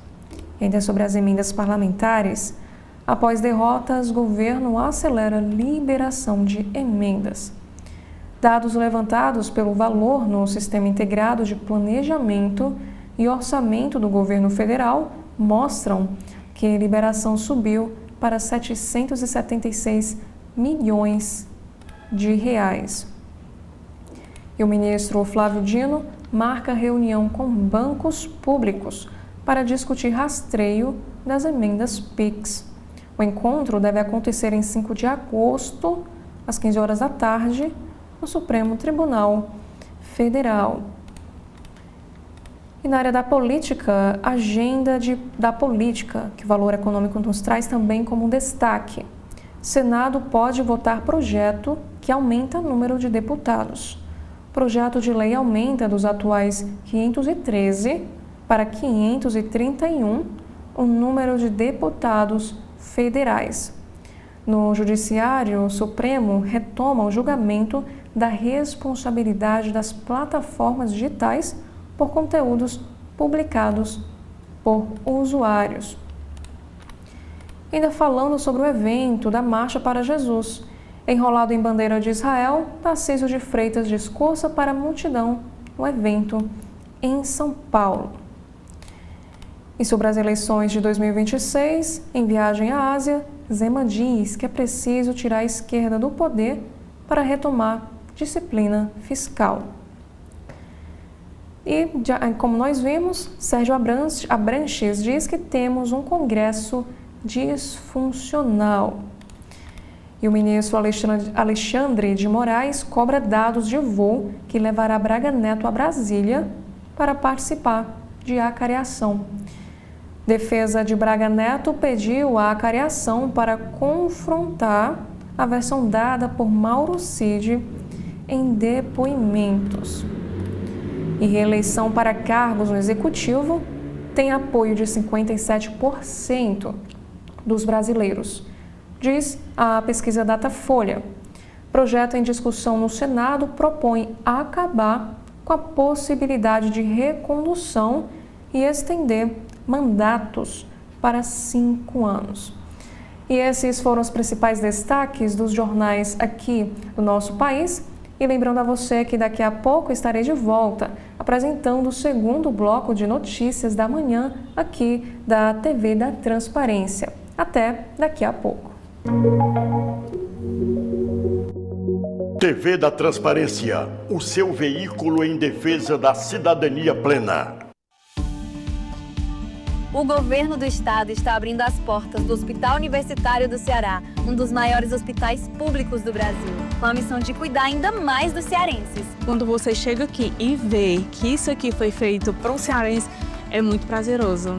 E ainda sobre as emendas parlamentares, após derrotas, o governo acelera a liberação de emendas. Dados levantados pelo Valor no Sistema Integrado de Planejamento e Orçamento do Governo Federal mostram que a liberação subiu para 776 milhões de reais. E o ministro Flávio Dino marca reunião com bancos públicos para discutir rastreio das emendas PIX. O encontro deve acontecer em 5 de agosto, às 15 horas da tarde, no Supremo Tribunal Federal. E na área da política, a agenda da política, que o Valor Econômico nos traz também como destaque. Senado pode votar projeto que aumenta o número de deputados. O projeto de lei aumenta dos atuais 513 para 531 o número de deputados federais. No Judiciário Supremo, retoma o julgamento da responsabilidade das plataformas digitais por conteúdos publicados por usuários. Ainda falando sobre o evento da Marcha para Jesus. Enrolado em bandeira de Israel, Tarcísio de Freitas discursa para a multidão no evento em São Paulo. E sobre as eleições de 2026, em viagem à Ásia, Zema diz que é preciso tirar a esquerda do poder para retomar disciplina fiscal. E, como nós vimos, Sérgio Abranches diz que temos um Congresso disfuncional. E o ministro Alexandre de Moraes cobra dados de voo que levará Braga Neto a Brasília para participar de acariação. Defesa de Braga Neto pediu a acariação para confrontar a versão dada por Mauro Cid em depoimentos. E reeleição para cargos no Executivo tem apoio de 57% dos brasileiros, diz a pesquisa Datafolha. Projeto em discussão no Senado propõe acabar com a possibilidade de recondução e estender mandatos para 5 anos. E esses foram os principais destaques dos jornais aqui do nosso país. E lembrando a você que daqui a pouco estarei de volta apresentando o segundo bloco de notícias da manhã aqui da TV da Transparência. Até daqui a pouco. TV da Transparência, o seu veículo em defesa da cidadania plena. O governo do estado está abrindo as portas do Hospital Universitário do Ceará, um dos maiores hospitais públicos do Brasil, com a missão de cuidar ainda mais dos cearenses. Quando você chega aqui e vê que isso aqui foi feito para um cearense, é muito prazeroso.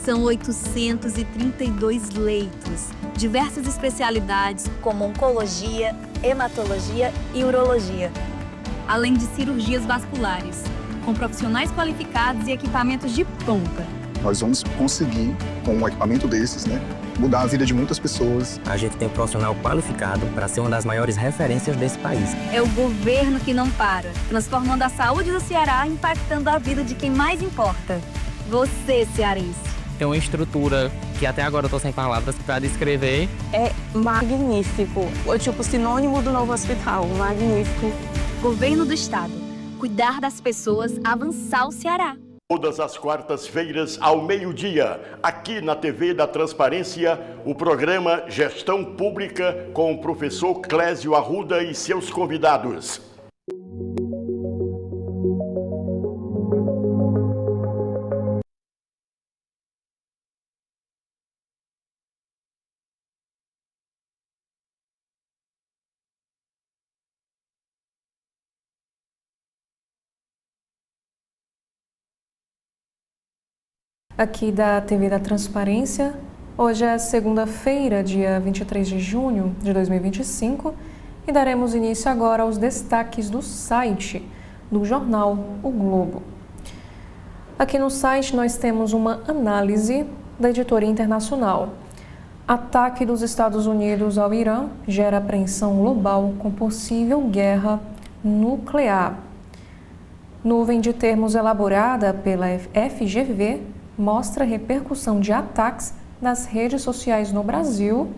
São 832 leitos, diversas especialidades como oncologia, hematologia e urologia, além de cirurgias vasculares, com profissionais qualificados e equipamentos de ponta. Nós vamos conseguir, com um equipamento desses, mudar a vida de muitas pessoas. A gente tem um profissional qualificado para ser uma das maiores referências desse país. É o governo que não para, transformando a saúde do Ceará, impactando a vida de quem mais importa. Você, cearense. Tem uma estrutura que até agora eu estou sem palavras para descrever. É magnífico. É tipo sinônimo do novo hospital. Magnífico. Governo do Estado. Cuidar das pessoas, avançar o Ceará. Todas as quartas-feiras, ao meio-dia, aqui na TV da Transparência, o programa Gestão Pública com o professor Clésio Arruda e seus convidados. Aqui da TV da Transparência, hoje é segunda-feira, dia 23 de junho de 2025, e daremos início agora aos destaques do site do jornal O Globo. Aqui no site nós temos uma análise da editoria internacional. Ataque dos Estados Unidos ao Irã gera apreensão global com possível guerra nuclear. Nuvem de termos elaborada pela FGV mostra a repercussão de ataques nas redes sociais no Brasil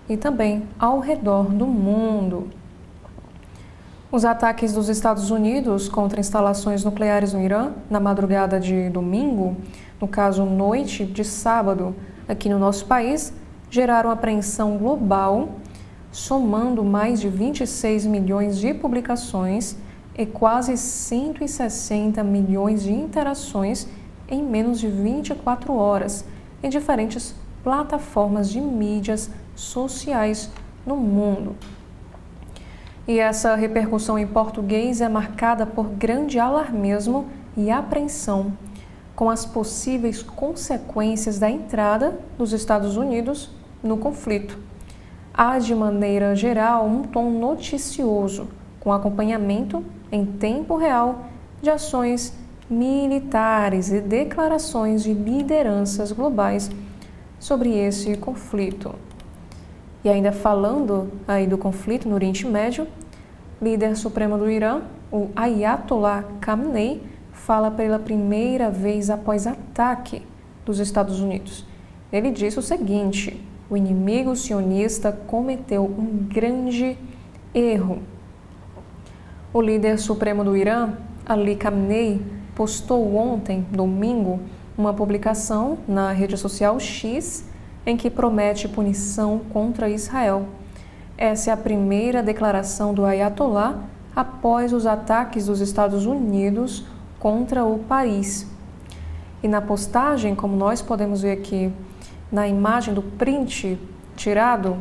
e também ao redor do mundo. Os ataques dos Estados Unidos contra instalações nucleares no Irã na madrugada de domingo, no caso noite de sábado, aqui no nosso país, geraram apreensão global, somando mais de 26 milhões de publicações e quase 160 milhões de interações em menos de 24 horas em diferentes plataformas de mídias sociais no mundo. E essa repercussão em português é marcada por grande alarmismo e apreensão com as possíveis consequências da entrada dos Estados Unidos no conflito. Há, de maneira geral, um tom noticioso, com acompanhamento em tempo real de ações militares e declarações de lideranças globais sobre esse conflito. E ainda falando aí do conflito no Oriente Médio, líder supremo do Irã, o Ayatollah Khamenei, fala pela primeira vez após ataque dos Estados Unidos. Ele disse o seguinte: o inimigo sionista cometeu um grande erro. O líder supremo do Irã, Ali Khamenei, postou ontem, domingo, uma publicação na rede social X em que promete punição contra Israel. Essa é a primeira declaração do Ayatollah após os ataques dos Estados Unidos contra o país. E na postagem, como nós podemos ver aqui na imagem do print tirado,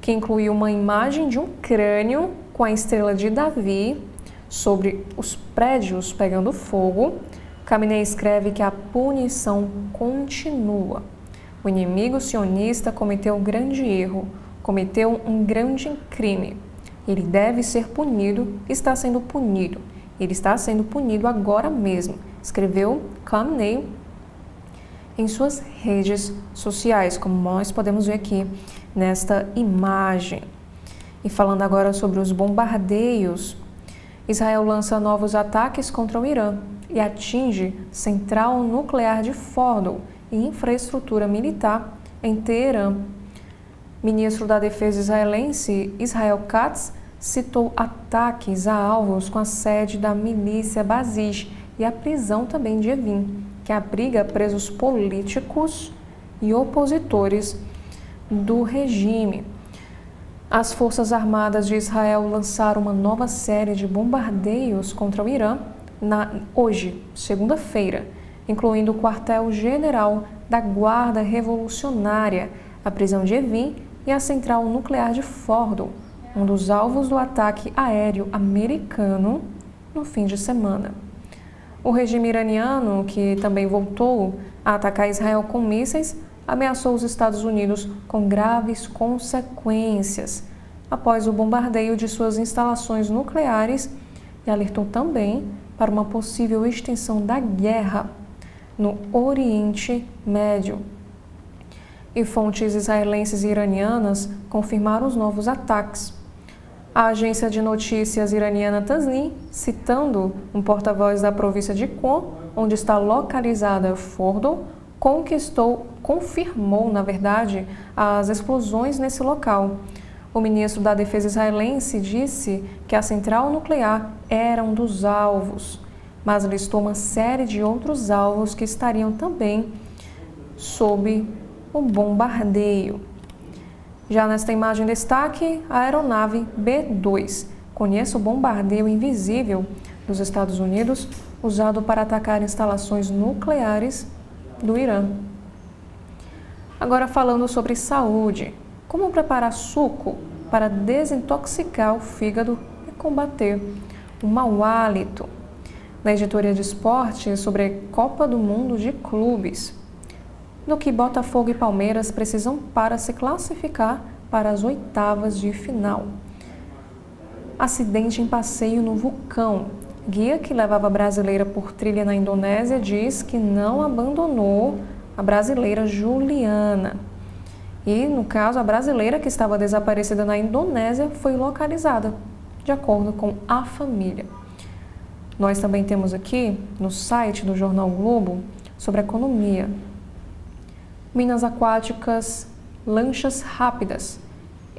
que incluiu uma imagem de um crânio com a estrela de Davi sobre os prédios pegando fogo, Khamenei escreve que a punição continua. O inimigo sionista cometeu um grande erro, cometeu um grande crime. Ele deve ser punido, está sendo punido. Ele está sendo punido agora mesmo, escreveu Khamenei em suas redes sociais, como nós podemos ver aqui nesta imagem. E falando agora sobre os bombardeios, Israel lança novos ataques contra o Irã e atinge central nuclear de Fordow e infraestrutura militar em Teherã. Ministro da Defesa israelense Israel Katz citou ataques a alvos com a sede da milícia Basij e a prisão também de Evin, que abriga presos políticos e opositores do regime. As Forças Armadas de Israel lançaram uma nova série de bombardeios contra o Irã hoje, segunda-feira, incluindo o quartel-general da Guarda Revolucionária, a prisão de Evin e a central nuclear de Fordow, um dos alvos do ataque aéreo americano no fim de semana. O regime iraniano, que também voltou a atacar Israel com mísseis, ameaçou os Estados Unidos com graves consequências após o bombardeio de suas instalações nucleares e alertou também para uma possível extensão da guerra no Oriente Médio. E fontes israelenses e iranianas confirmaram os novos ataques. A agência de notícias iraniana Tasnim, citando um porta-voz da província de Qom, onde está localizada Fordow, confirmou, na verdade, as explosões nesse local. O ministro da Defesa israelense disse que a central nuclear era um dos alvos, mas listou uma série de outros alvos que estariam também sob o bombardeio. Já nesta imagem destaque, a aeronave B-2. Conheça o bombardeio invisível dos Estados Unidos usado para atacar instalações nucleares do Irã. Agora falando sobre saúde. Como preparar suco para desintoxicar o fígado e combater o mau hálito? Na editoria de esporte sobre a Copa do Mundo de Clubes, no que Botafogo e Palmeiras precisam para se classificar para as oitavas de final. Acidente em passeio no vulcão. Guia que levava a brasileira por trilha na Indonésia diz que não abandonou a brasileira Juliana. E, no caso, a brasileira que estava desaparecida na Indonésia foi localizada, de acordo com a família. Nós também temos aqui, no site do Jornal Globo, sobre economia. Minas aquáticas, lanchas rápidas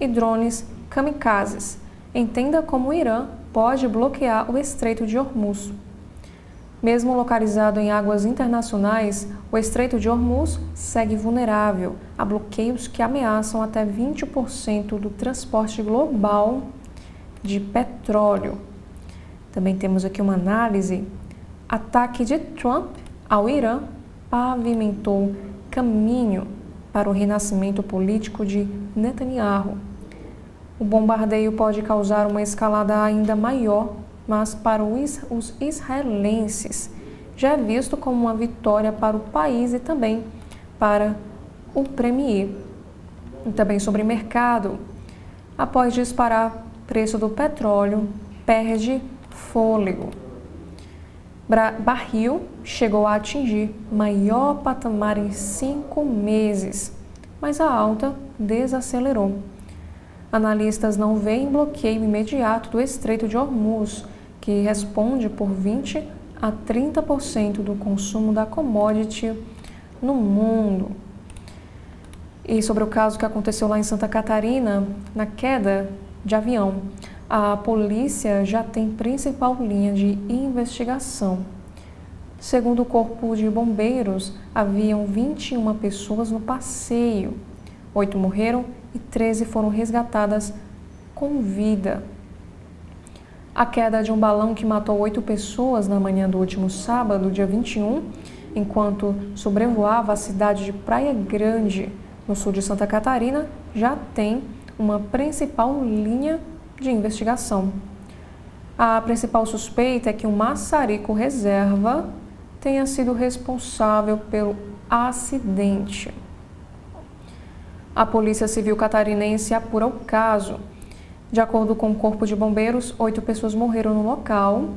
e drones kamikazes. Entenda como o Irã pode bloquear o Estreito de Hormuz. Mesmo localizado em águas internacionais, o Estreito de Hormuz segue vulnerável a bloqueios que ameaçam até 20% do transporte global de petróleo. Também temos aqui uma análise. Ataque de Trump ao Irã pavimentou caminho para o renascimento político de Netanyahu. O bombardeio pode causar uma escalada ainda maior, mas para os israelenses já é visto como uma vitória para o país e também para o premier. E também sobre mercado. Após disparar, preço do petróleo perde fôlego. Barril chegou a atingir maior patamar em 5 meses, mas a alta desacelerou. Analistas não veem bloqueio imediato do Estreito de Hormuz, que responde por 20% a 30% do consumo da commodity no mundo. E sobre o caso que aconteceu lá em Santa Catarina, na queda de avião, a polícia já tem principal linha de investigação. Segundo o Corpo de Bombeiros, haviam 21 pessoas no passeio. 8 morreram e 13 foram resgatadas com vida. A queda de um balão que matou 8 pessoas na manhã do último sábado, dia 21, enquanto sobrevoava a cidade de Praia Grande, no sul de Santa Catarina, já tem uma principal linha de investigação. A principal suspeita é que um maçarico reserva tenha sido responsável pelo acidente. A Polícia Civil catarinense apura o caso. De acordo com o Corpo de Bombeiros, 8 pessoas morreram no local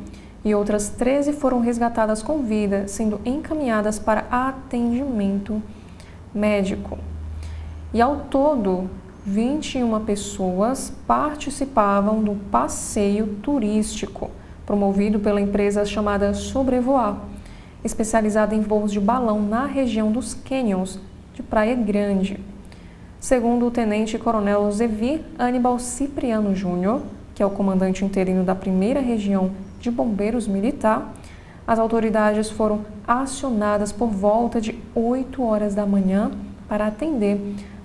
e outras 13 foram resgatadas com vida, sendo encaminhadas para atendimento médico. E ao todo, 21 pessoas participavam do passeio turístico, promovido pela empresa chamada Sobrevoar, especializada em voos de balão na região dos Canyons de Praia Grande. Segundo o tenente-coronel Zevir Anibal Cipriano Júnior, que é o comandante interino da 1ª Região de Bombeiros Militar, as autoridades foram acionadas por volta de 8 horas da manhã para atender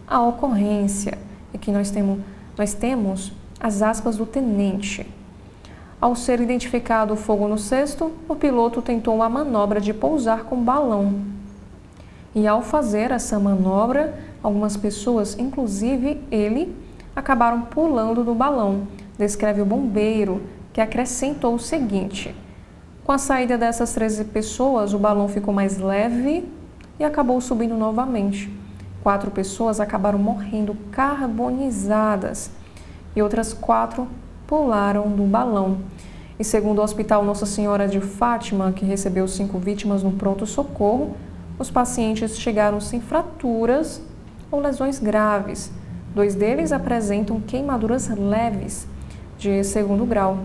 a ocorrência. Aqui nós temos as aspas do tenente. Ao ser identificado o fogo no cesto, o piloto tentou a manobra de pousar com balão. E ao fazer essa manobra, algumas pessoas, inclusive ele, acabaram pulando do balão, descreve o bombeiro, que acrescentou o seguinte: com a saída dessas 13 pessoas, o balão ficou mais leve e acabou subindo novamente. 4 pessoas acabaram morrendo carbonizadas e outras 4 pularam do balão. E segundo o Hospital Nossa Senhora de Fátima, que recebeu 5 vítimas no pronto-socorro, os pacientes chegaram sem fraturas ou lesões graves. 2 deles apresentam queimaduras leves, de 2º grau,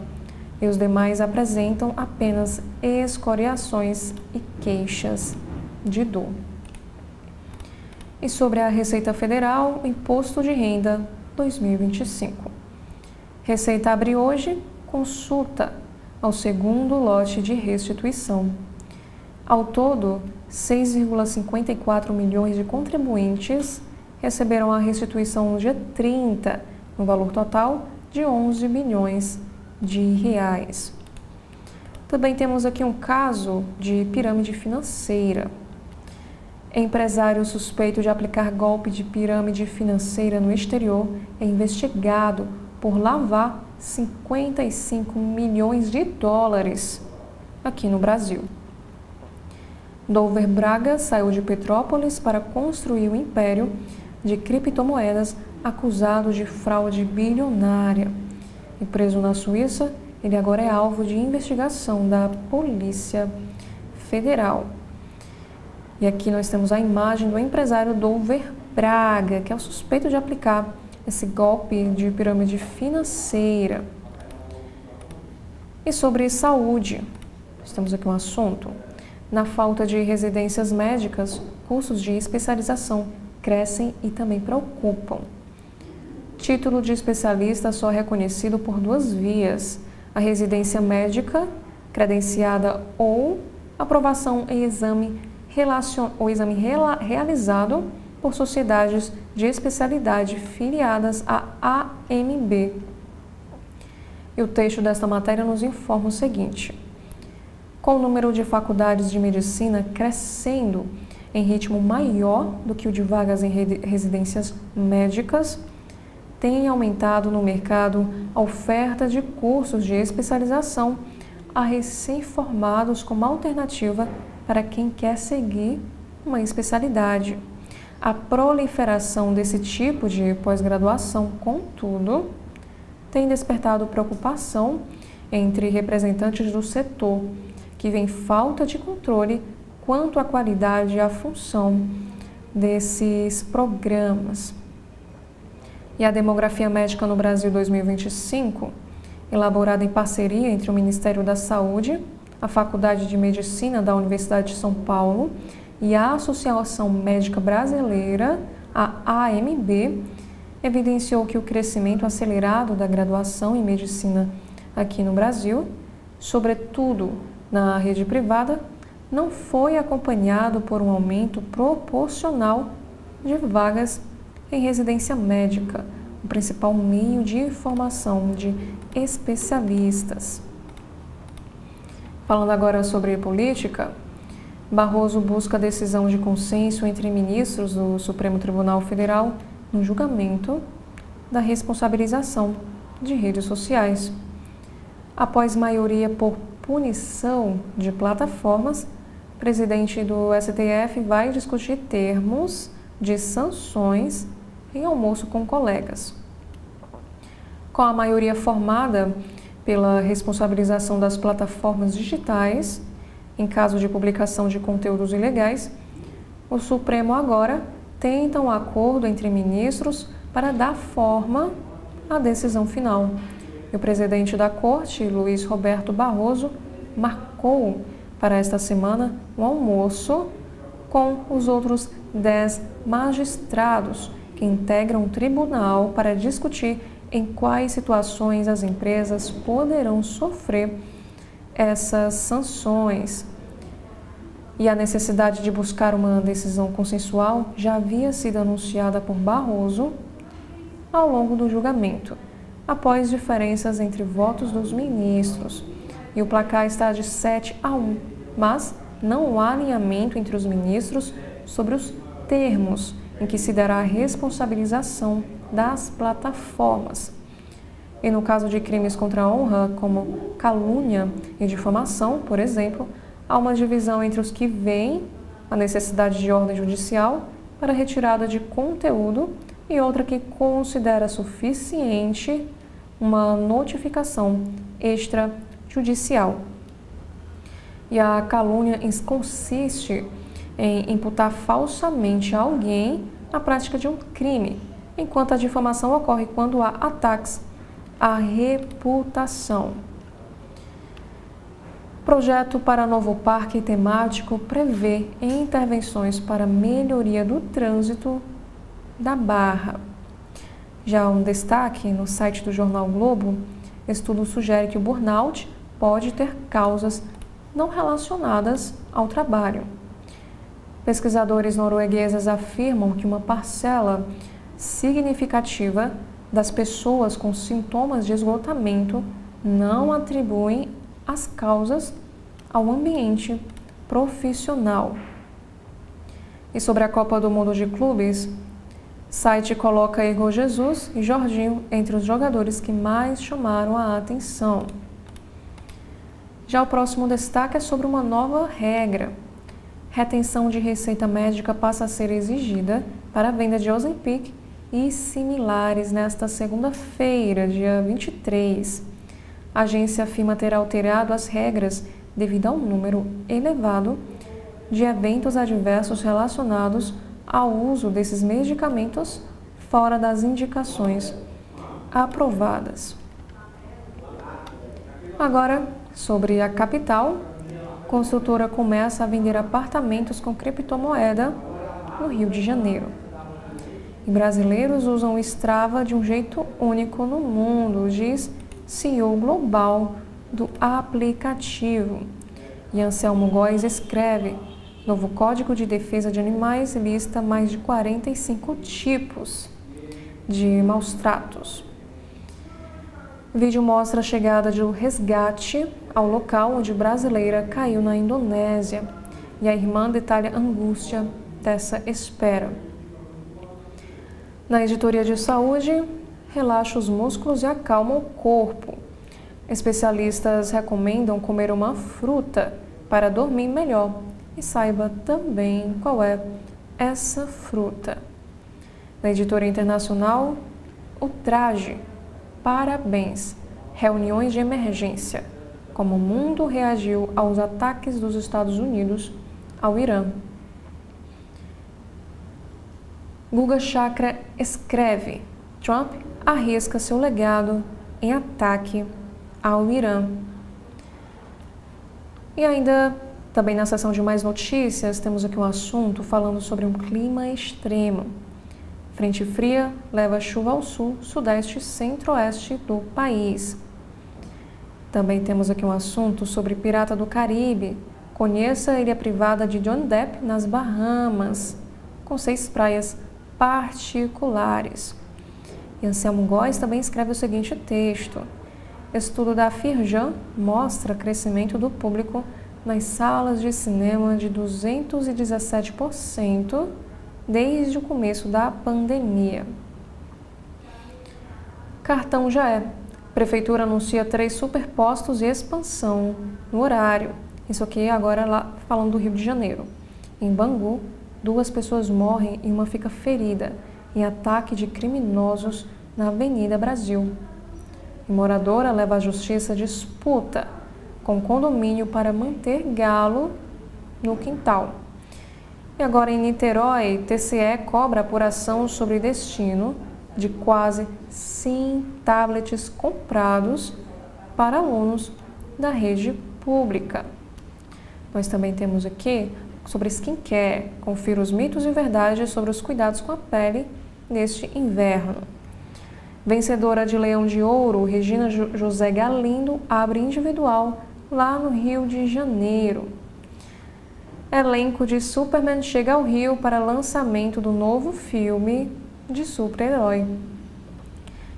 e os demais apresentam apenas escoriações e queixas de dor. E sobre a Receita Federal, o Imposto de Renda 2025. Receita abre hoje consulta ao 2º lote de restituição. Ao todo, 6,54 milhões de contribuintes receberão a restituição no dia 30, no valor total de 11 bilhões de reais. Também temos aqui um caso de pirâmide financeira. Empresário suspeito de aplicar golpe de pirâmide financeira no exterior é investigado por lavar 55 milhões de dólares aqui no Brasil. Dover Braga saiu de Petrópolis para construir o império de criptomoedas, acusado de fraude bilionária. E preso na Suíça, ele agora é alvo de investigação da Polícia Federal. E aqui nós temos a imagem do empresário Dover Braga, que é o suspeito de aplicar esse golpe de pirâmide financeira. E sobre saúde, nós temos aqui um assunto. Na falta de residências médicas, cursos de especialização crescem e também preocupam. Título de especialista só é reconhecido por 2 vias: a residência médica credenciada ou aprovação em exame realizado por sociedades de especialidade filiadas à AMB. E o texto desta matéria nos informa o seguinte: com o número de faculdades de medicina crescendo em ritmo maior do que o de vagas em residências médicas, tem aumentado no mercado a oferta de cursos de especialização a recém-formados como alternativa para quem quer seguir uma especialidade. A proliferação desse tipo de pós-graduação, contudo, tem despertado preocupação entre representantes do setor, que vem falta de controle quanto à qualidade e à função desses programas. E a Demografia Médica no Brasil 2025, elaborada em parceria entre o Ministério da Saúde, a Faculdade de Medicina da Universidade de São Paulo e a Associação Médica Brasileira, a AMB, evidenciou que o crescimento acelerado da graduação em medicina aqui no Brasil, sobretudo na rede privada, não foi acompanhado por um aumento proporcional de vagas em residência médica, o principal meio de formação de especialistas. Falando agora sobre política, Barroso busca decisão de consenso entre ministros do Supremo Tribunal Federal no julgamento da responsabilização de redes sociais. Após maioria por punição de plataformas, o presidente do STF vai discutir termos de sanções em almoço com colegas. Com a maioria formada pela responsabilização das plataformas digitais, em caso de publicação de conteúdos ilegais, o Supremo agora tenta um acordo entre ministros para dar forma à decisão final. E o presidente da Corte, Luiz Roberto Barroso, marcou para esta semana um almoço com os outros 10 magistrados que integram o tribunal para discutir em quais situações as empresas poderão sofrer essas sanções. E a necessidade de buscar uma decisão consensual já havia sido anunciada por Barroso ao longo do julgamento, após diferenças entre votos dos ministros. E o placar está de 7-1, mas não há alinhamento entre os ministros sobre os termos em que se dará a responsabilização das plataformas. E no caso de crimes contra a honra, como calúnia e difamação, por exemplo, há uma divisão entre os que veem a necessidade de ordem judicial para retirada de conteúdo e outra que considera suficiente uma notificação extrajudicial. E a calúnia consiste em imputar falsamente a alguém a prática de um crime, enquanto a difamação ocorre quando há ataques à reputação. Projeto para novo parque temático prevê intervenções para melhoria do trânsito da Barra. Já um destaque no site do jornal Globo, estudo sugere que o burnout pode ter causas não relacionadas ao trabalho. Pesquisadores noruegueses afirmam que uma parcela significativa das pessoas com sintomas de esgotamento não atribuem as causas ao ambiente profissional. E sobre a Copa do Mundo de Clubes, site coloca Igor Jesus e Jorginho entre os jogadores que mais chamaram a atenção. Já o próximo destaque é sobre uma nova regra. Retenção de receita médica passa a ser exigida para a venda de Ozempic e similares nesta segunda-feira, dia 23. A agência afirma ter alterado as regras devido a um número elevado de eventos adversos relacionados ao uso desses medicamentos fora das indicações aprovadas. Agora, sobre a capital, a construtora começa a vender apartamentos com criptomoeda no Rio de Janeiro. E brasileiros usam o Strava de um jeito único no mundo, diz CEO global do aplicativo. E Anselmo Góes escreve: novo Código de Defesa de Animais lista mais de 45 tipos de maus-tratos. O vídeo mostra a chegada do resgate ao local onde brasileira caiu na Indonésia. E a irmã detalha a angústia dessa espera. Na editoria de saúde, relaxa os músculos e acalma o corpo. Especialistas recomendam comer uma fruta para dormir melhor. E saiba também qual é essa fruta. Na editoria internacional, o traje. Parabéns. Reuniões de emergência. Como o mundo reagiu aos ataques dos Estados Unidos ao Irã. Guga Chakra escreve: Trump arrisca seu legado em ataque ao Irã. E ainda, também na seção de mais notícias, temos aqui um assunto falando sobre um clima extremo. Frente fria leva chuva ao sul, sudeste e centro-oeste do país. Também temos aqui um assunto sobre Pirata do Caribe, Conheça a ilha privada de Johnny Depp nas Bahamas, com 6 praias particulares. E Anselmo Góes também escreve o seguinte texto: estudo da Firjan mostra crescimento do público nas salas de cinema de 217% desde o começo da pandemia. Cartão Jaé. Prefeitura anuncia 3 superpostos e expansão no horário. Isso aqui agora lá falando do Rio de Janeiro. Em Bangu, 2 pessoas morrem e uma fica ferida em ataque de criminosos na Avenida Brasil. E moradora leva à justiça disputa com condomínio para manter galo no quintal. E agora em Niterói, TCE cobra apuração sobre destino de quase 100 tablets comprados para alunos da rede pública. Nós também temos aqui sobre skincare. Confira os mitos e verdades sobre os cuidados com a pele neste inverno. Vencedora de Leão de Ouro, Regina José Galindo abre individual lá no Rio de Janeiro. Elenco de Superman chega ao Rio para lançamento do novo filme de super-herói.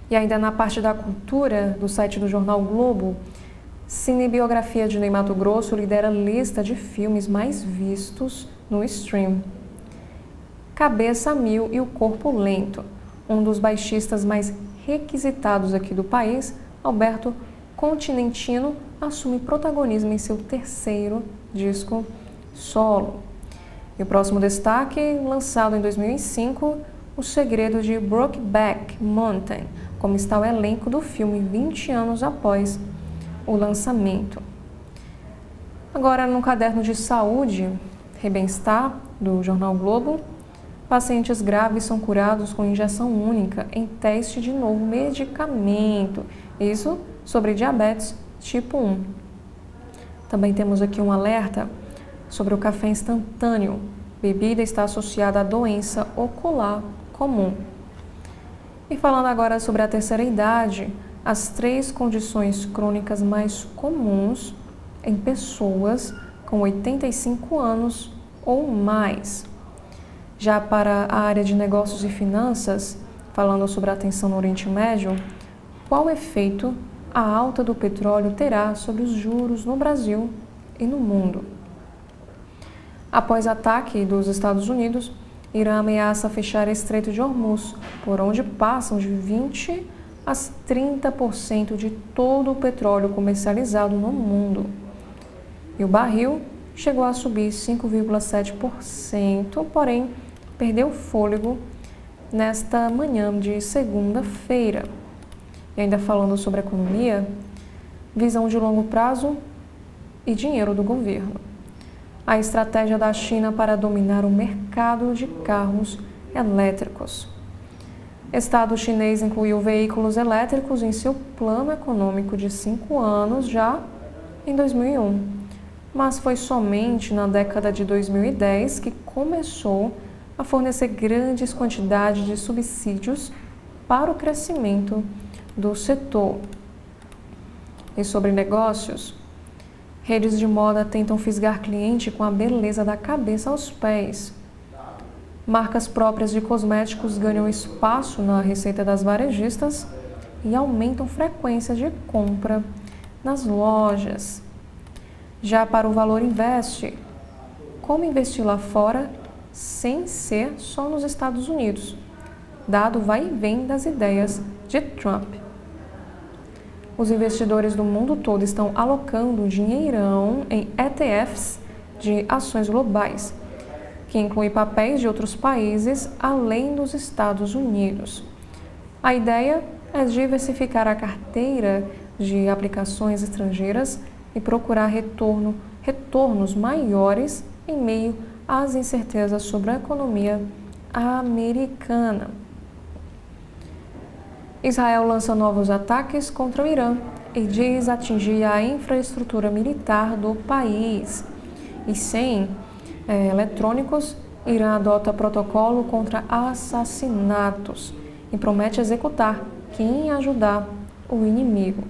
E ainda na parte da cultura, do site do Jornal Globo, Cinebiografia de Ney Matogrosso lidera a lista de filmes mais vistos no stream. Cabeça a Mil e o Corpo Lento, um dos baixistas mais requisitados aqui do país, Alberto Continentino, assume protagonismo em seu 3º disco solo. E o próximo destaque, lançado em 2005, O Segredo de Brokeback Mountain, como está o elenco do filme 20 anos após o lançamento. Agora, no caderno de saúde e bem-estar do Jornal Globo, pacientes graves são curados com injeção única em teste de novo medicamento. Isso sobre diabetes tipo 1. Também temos aqui um alerta sobre o café instantâneo. Bebida está associada à doença ocular comum. E falando agora sobre a terceira idade, as 3 condições crônicas mais comuns em pessoas com 85 anos ou mais. Já para a área de negócios e finanças, falando sobre a tensão no Oriente Médio, qual efeito a alta do petróleo terá sobre os juros no Brasil e no mundo? Após ataque dos Estados Unidos, Irã ameaça fechar Estreito de Hormuz, por onde passam de 20% a 30% de todo o petróleo comercializado no mundo. E o barril chegou a subir 5,7%, porém perdeu fôlego nesta manhã de segunda-feira. E ainda falando sobre economia, visão de longo prazo e dinheiro do governo. A estratégia da China para dominar o mercado de carros elétricos. Estado chinês incluiu veículos elétricos em seu plano econômico de 5 anos já em 2001, mas foi somente na década de 2010 que começou a fornecer grandes quantidades de subsídios para o crescimento do setor. E sobre negócios, redes de moda tentam fisgar cliente com a beleza da cabeça aos pés. Marcas próprias de cosméticos ganham espaço na receita das varejistas e aumentam frequência de compra nas lojas. Já para o Valor Investe, como investir lá fora sem ser só nos Estados Unidos, dado vai e vem das ideias de Trump. Os investidores do mundo todo estão alocando dinheirão em ETFs de ações globais, que inclui papéis de outros países além dos Estados Unidos. A ideia é diversificar a carteira de aplicações estrangeiras e procurar retornos maiores em meio às incertezas sobre a economia americana. Israel lança novos ataques contra o Irã e diz atingir a infraestrutura militar do país. E sem eletrônicos, Irã adota protocolo contra assassinatos e promete executar quem ajudar o inimigo.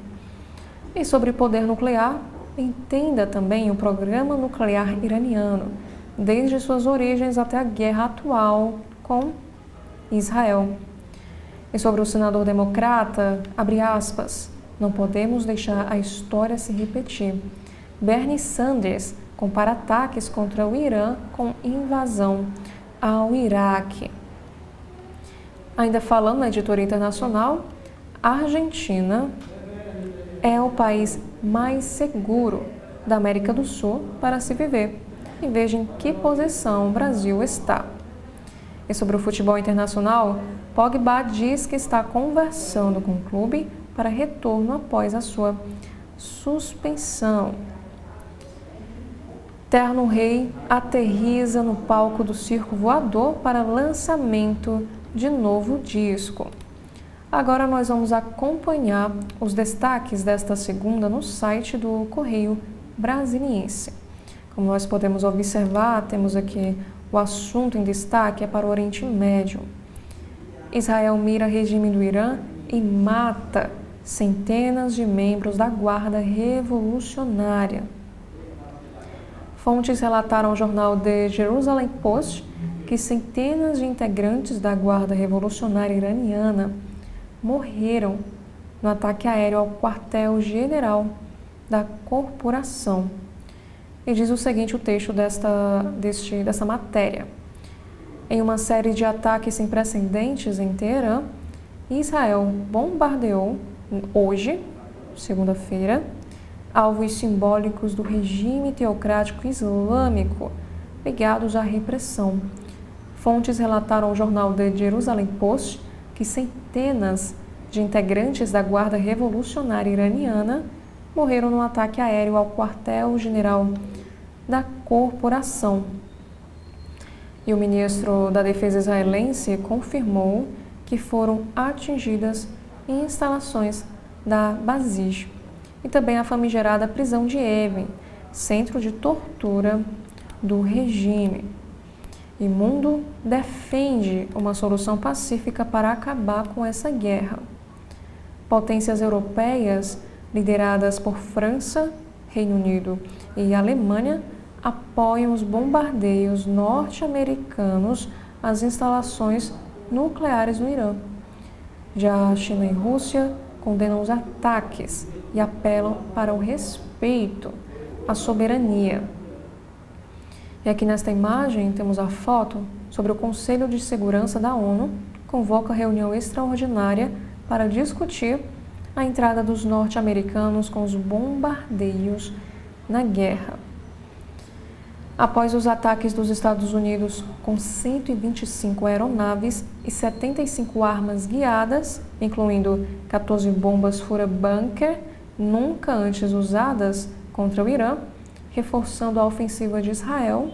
E sobre poder nuclear, entenda também o programa nuclear iraniano, desde suas origens até a guerra atual com Israel. E sobre o senador democrata, abre aspas, não podemos deixar a história se repetir. Bernie Sanders compara ataques contra o Irã com invasão ao Iraque. Ainda falando na editoria internacional, a Argentina é o país mais seguro da América do Sul para se viver. E veja em que posição o Brasil está. E sobre o futebol internacional, Pogba diz que está conversando com o clube para retorno após a sua suspensão. Terno Rei aterriza no palco do Circo Voador para lançamento de novo disco. Agora nós vamos acompanhar os destaques desta segunda no site do Correio Brasiliense. Como nós podemos observar, temos aqui o assunto em destaque é para o Oriente Médio. Israel mira regime do Irã e mata centenas de membros da Guarda Revolucionária. Fontes relataram ao jornal The Jerusalem Post que centenas de integrantes da Guarda Revolucionária iraniana morreram no ataque aéreo ao quartel-general da corporação. E diz o seguinte o texto dessa matéria. Em uma série de ataques sem precedentes em Teherã, Israel bombardeou hoje, segunda-feira, alvos simbólicos do regime teocrático islâmico ligados à repressão. Fontes relataram ao jornal The Jerusalem Post que centenas de integrantes da Guarda Revolucionária iraniana morreram no ataque aéreo ao quartel-general da corporação. E o ministro da Defesa israelense confirmou que foram atingidas instalações da Basij e também a famigerada prisão de Evin, centro de tortura do regime. E o mundo defende uma solução pacífica para acabar com essa guerra. Potências europeias, lideradas por França, Reino Unido e Alemanha, apoiam os bombardeios norte-americanos às instalações nucleares no Irã. Já a China e Rússia condenam os ataques e apelam para o respeito à soberania. E aqui nesta imagem temos a foto sobre o Conselho de Segurança da ONU, convoca reunião extraordinária para discutir a entrada dos norte-americanos com os bombardeios na guerra. Após os ataques dos Estados Unidos com 125 aeronaves e 75 armas guiadas, incluindo 14 bombas fura-bunker nunca antes usadas contra o Irã, reforçando a ofensiva de Israel,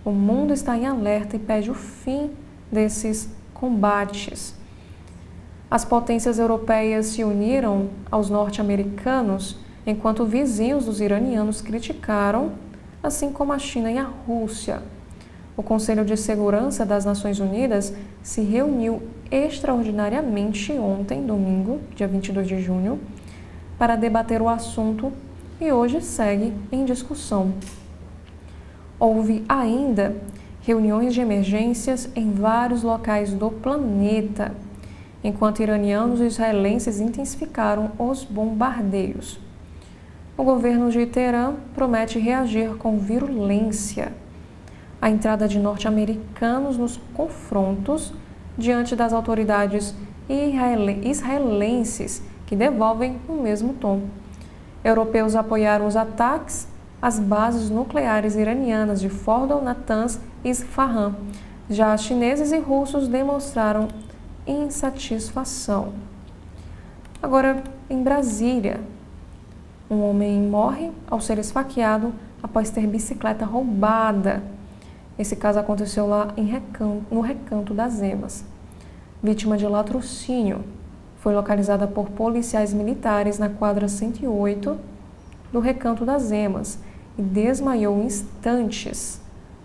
o mundo está em alerta e pede o fim desses combates. As potências europeias se uniram aos norte-americanos, enquanto vizinhos dos iranianos criticaram, assim como a China e a Rússia. O Conselho de Segurança das Nações Unidas se reuniu extraordinariamente ontem, domingo, dia 22 de junho, para debater o assunto e hoje segue em discussão. Houve ainda reuniões de emergências em vários locais do planeta, enquanto iranianos e israelenses intensificaram os bombardeios. O governo de Teherã promete reagir com virulência à entrada de norte-americanos nos confrontos diante das autoridades israelenses que devolvem o mesmo tom. Europeus apoiaram os ataques às bases nucleares iranianas de Fordo, Natanz e Isfahan. Já chineses e russos demonstraram insatisfação. Agora, em Brasília, um homem morre ao ser esfaqueado após ter bicicleta roubada. Esse caso aconteceu lá no Recanto das Emas. Vítima de latrocínio, foi localizada por policiais militares na quadra 108 do Recanto das Emas e desmaiou em instantes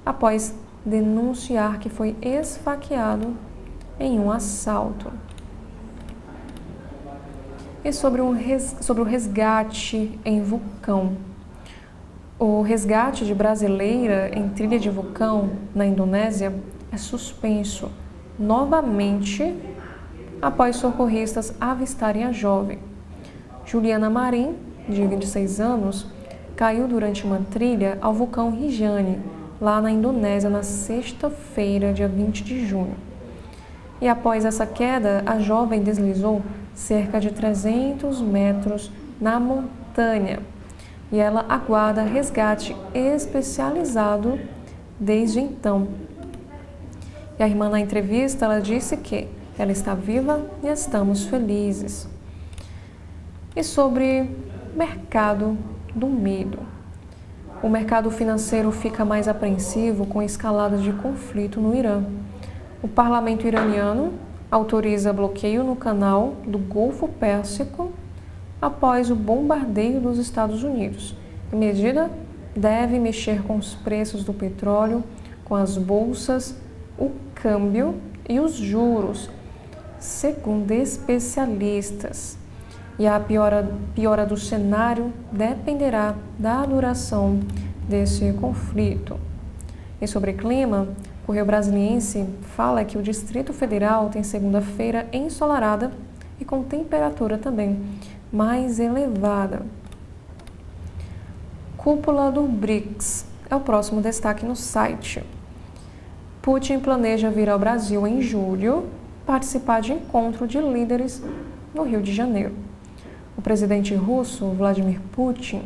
após denunciar que foi esfaqueado em um assalto. E sobre o resgate em Vulcão. O resgate de brasileira em trilha de vulcão na Indonésia é suspenso novamente após socorristas avistarem a jovem. Juliana Marim, de 26 anos, caiu durante uma trilha ao vulcão Rinjani, lá na Indonésia, na sexta-feira, dia 20 de junho. E após essa queda, a jovem deslizou cerca de 300 metros na montanha e ela aguarda resgate especializado desde então. E a irmã, na entrevista, ela disse que ela está viva e estamos felizes. E sobre mercado do medo. O mercado financeiro fica mais apreensivo com escaladas de conflito no Irã. O parlamento iraniano autoriza bloqueio no canal do Golfo Pérsico após o bombardeio dos Estados Unidos. A medida deve mexer com os preços do petróleo, com as bolsas, o câmbio e os juros, segundo especialistas. E a piora do cenário dependerá da duração desse conflito. E sobre clima, o Correio Brasiliense fala que o Distrito Federal tem segunda-feira ensolarada e com temperatura também mais elevada. Cúpula do BRICS é o próximo destaque no site. Putin planeja vir ao Brasil em julho participar de encontro de líderes no Rio de Janeiro. O presidente russo, Vladimir Putin,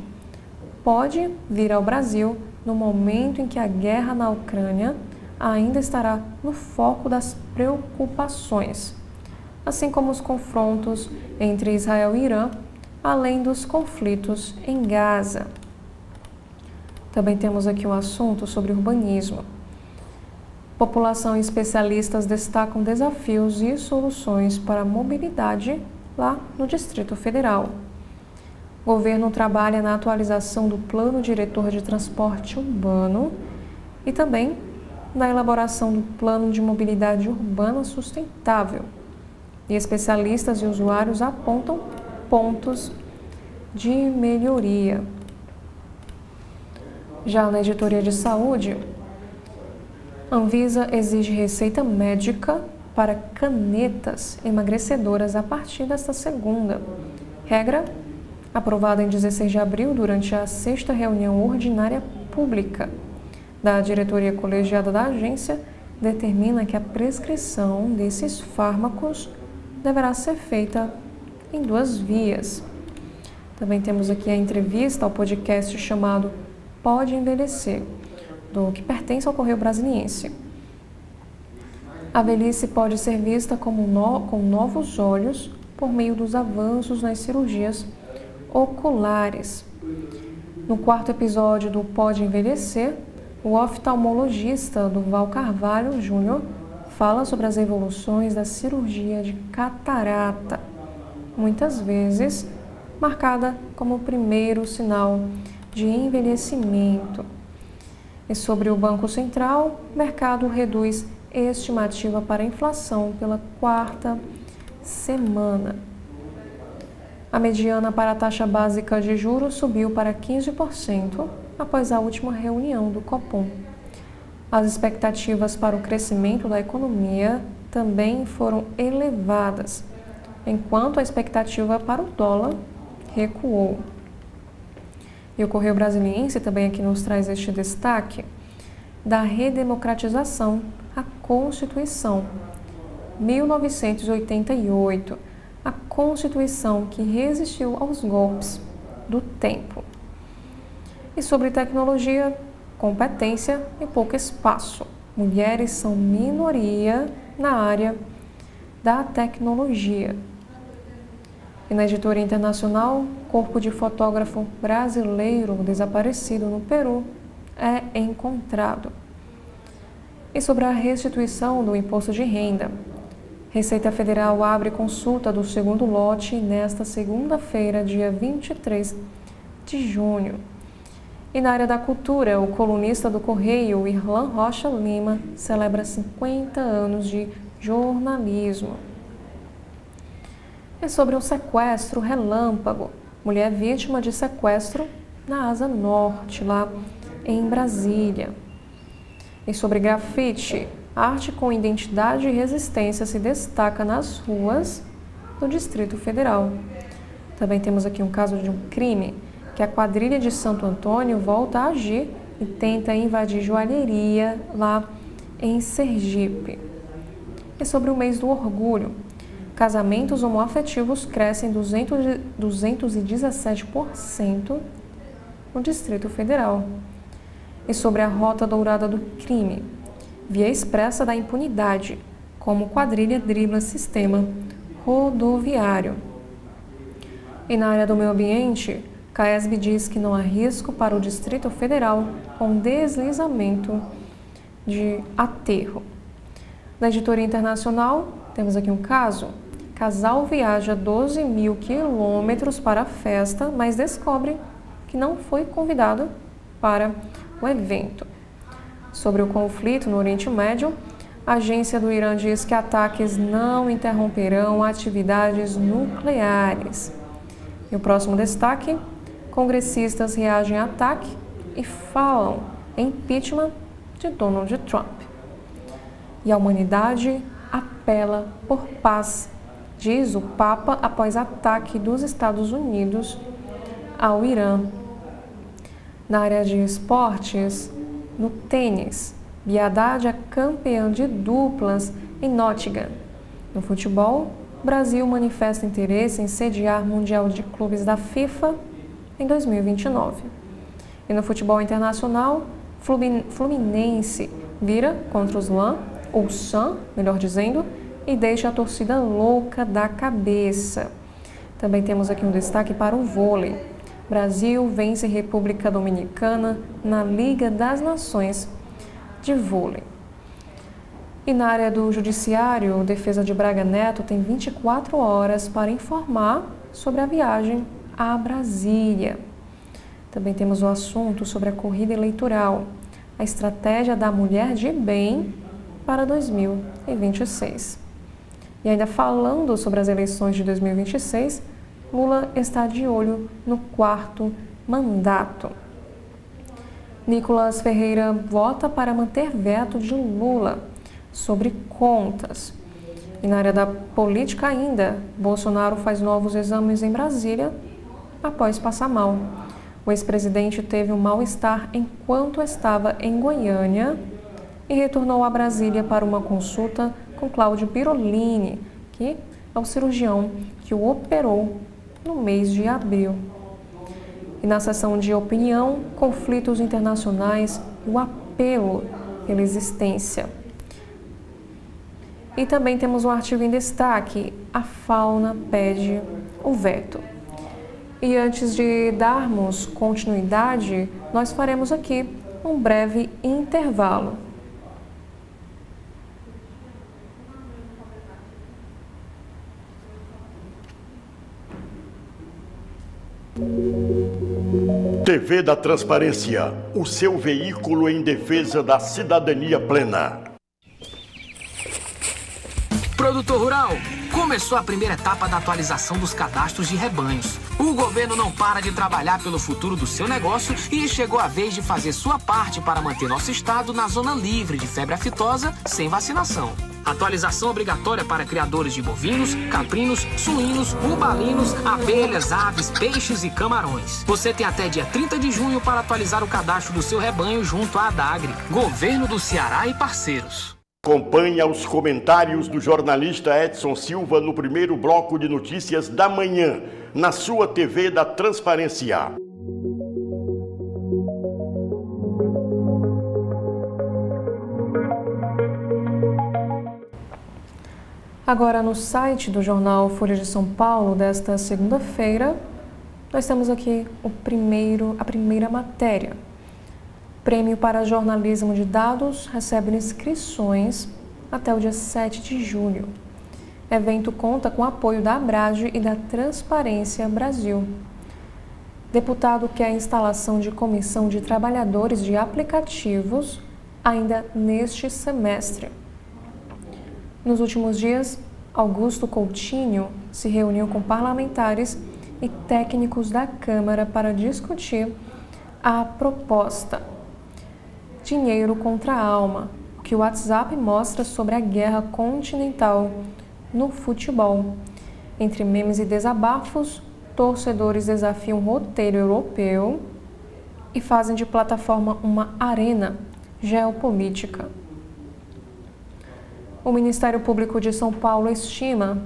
pode vir ao Brasil no momento em que a guerra na Ucrânia ainda estará no foco das preocupações, assim como os confrontos entre Israel e Irã, além dos conflitos em Gaza. Também temos aqui um assunto sobre urbanismo. População e especialistas destacam desafios e soluções para a mobilidade lá no Distrito Federal. O governo trabalha na atualização do Plano Diretor de Transporte Urbano e também na elaboração do Plano de Mobilidade Urbana Sustentável. E especialistas e usuários apontam pontos de melhoria. Já na editoria de saúde, Anvisa exige receita médica para canetas emagrecedoras a partir desta segunda. Regra aprovada em 16 de abril durante a 6ª reunião ordinária pública da diretoria colegiada da agência determina que a prescrição desses fármacos deverá ser feita em 2 vias. Também temos aqui a entrevista ao podcast chamado Pode Envelhecer, do que pertence ao Correio Brasiliense. A velhice pode ser vista com novos olhos por meio dos avanços nas cirurgias oculares. No 4º episódio do Pode Envelhecer, o oftalmologista Durval Carvalho Júnior fala sobre as evoluções da cirurgia de catarata, muitas vezes marcada como o primeiro sinal de envelhecimento. E sobre o Banco Central, o mercado reduz estimativa para a inflação pela 4ª semana. A mediana para a taxa básica de juros subiu para 15% após a última reunião do Copom. As expectativas para o crescimento da economia também foram elevadas, enquanto a expectativa para o dólar recuou. E o Correio Brasiliense também aqui nos traz este destaque da redemocratização à Constituição. 1988, a Constituição que resistiu aos golpes do tempo. E sobre tecnologia, competência e pouco espaço. Mulheres são minoria na área da tecnologia. E na editoria internacional, corpo de fotógrafo brasileiro desaparecido no Peru é encontrado. E sobre a restituição do imposto de renda, Receita Federal abre consulta do segundo lote nesta segunda-feira, dia 23 de junho. E na área da cultura, o colunista do Correio, Irlan Rocha Lima, celebra 50 anos de jornalismo. É sobre um sequestro relâmpago. Mulher vítima de sequestro na Asa Norte, lá em Brasília. E sobre grafite, arte com identidade e resistência se destaca nas ruas do Distrito Federal. Também temos aqui um caso de um crime, que a quadrilha de Santo Antônio volta a agir e tenta invadir joalheria lá em Sergipe. E sobre o mês do orgulho, casamentos homoafetivos crescem 217% no Distrito Federal. E sobre a rota dourada do crime, via expressa da impunidade, como quadrilha dribla sistema rodoviário. E na área do meio ambiente, CAESB diz que não há risco para o Distrito Federal com deslizamento de aterro. Na editoria internacional, temos aqui um caso. Casal viaja 12 mil quilômetros para a festa, mas descobre que não foi convidado para o evento. Sobre o conflito no Oriente Médio, a agência do Irã diz que ataques não interromperão atividades nucleares. E o próximo destaque, congressistas reagem a ataque e falam em impeachment de Donald Trump. E a humanidade apela por paz, diz o Papa após ataque dos Estados Unidos ao Irã. Na área de esportes, no tênis, Bia Haddad é campeã de duplas em Nottingham. No futebol, o Brasil manifesta interesse em sediar Mundial de Clubes da FIFA em 2029. E no futebol internacional, Fluminense vira contra o Slam, ou Sam, melhor dizendo, e deixa a torcida louca da cabeça. Também temos aqui um destaque para o vôlei. Brasil vence República Dominicana na Liga das Nações de vôlei. E na área do judiciário, a defesa de Braga Neto tem 24 horas para informar sobre a viagem a Brasília. Também temos o assunto sobre a corrida eleitoral, a estratégia da mulher de bem para 2026. E ainda falando sobre as eleições de 2026, Lula está de olho no 4º mandato. Nicolas Ferreira vota para manter veto de Lula sobre contas. E na área da política ainda, Bolsonaro faz novos exames em Brasília após passar mal. O ex-presidente teve um mal-estar enquanto estava em Goiânia e retornou a Brasília para uma consulta com Cláudio Birolini, que é o cirurgião que o operou no mês de abril. E na seção de opinião, conflitos internacionais e o apelo pela existência. E também temos um artigo em destaque, a fauna pede o veto. E antes de darmos continuidade, nós faremos aqui um breve intervalo. TV da Transparência, o seu veículo em defesa da cidadania plena. Produtor rural, começou a primeira etapa da atualização dos cadastros de rebanhos. O governo não para de trabalhar pelo futuro do seu negócio e chegou a vez de fazer sua parte para manter nosso estado na zona livre de febre aftosa sem vacinação. Atualização obrigatória para criadores de bovinos, caprinos, suínos, bubalinos, abelhas, aves, peixes e camarões. Você tem até dia 30 de junho para atualizar o cadastro do seu rebanho junto à Adagre, Governo do Ceará e parceiros. Acompanhe os comentários do jornalista Edson Silva no primeiro bloco de notícias da manhã, na sua TV da Transparência. Agora, no site do jornal Folha de São Paulo, desta segunda-feira, nós temos aqui a primeira matéria. Prêmio para Jornalismo de Dados recebe inscrições até o dia 7 de julho. Evento conta com apoio da Abrage e da Transparência Brasil. Deputado quer a instalação de comissão de trabalhadores de aplicativos ainda neste semestre. Nos últimos dias, Augusto Coutinho se reuniu com parlamentares e técnicos da Câmara para discutir A proposta: dinheiro contra a alma, o que o WhatsApp mostra sobre a guerra continental no futebol. Entre memes e desabafos, torcedores desafiam um roteiro europeu e fazem de plataforma uma arena geopolítica. O Ministério Público de São Paulo estima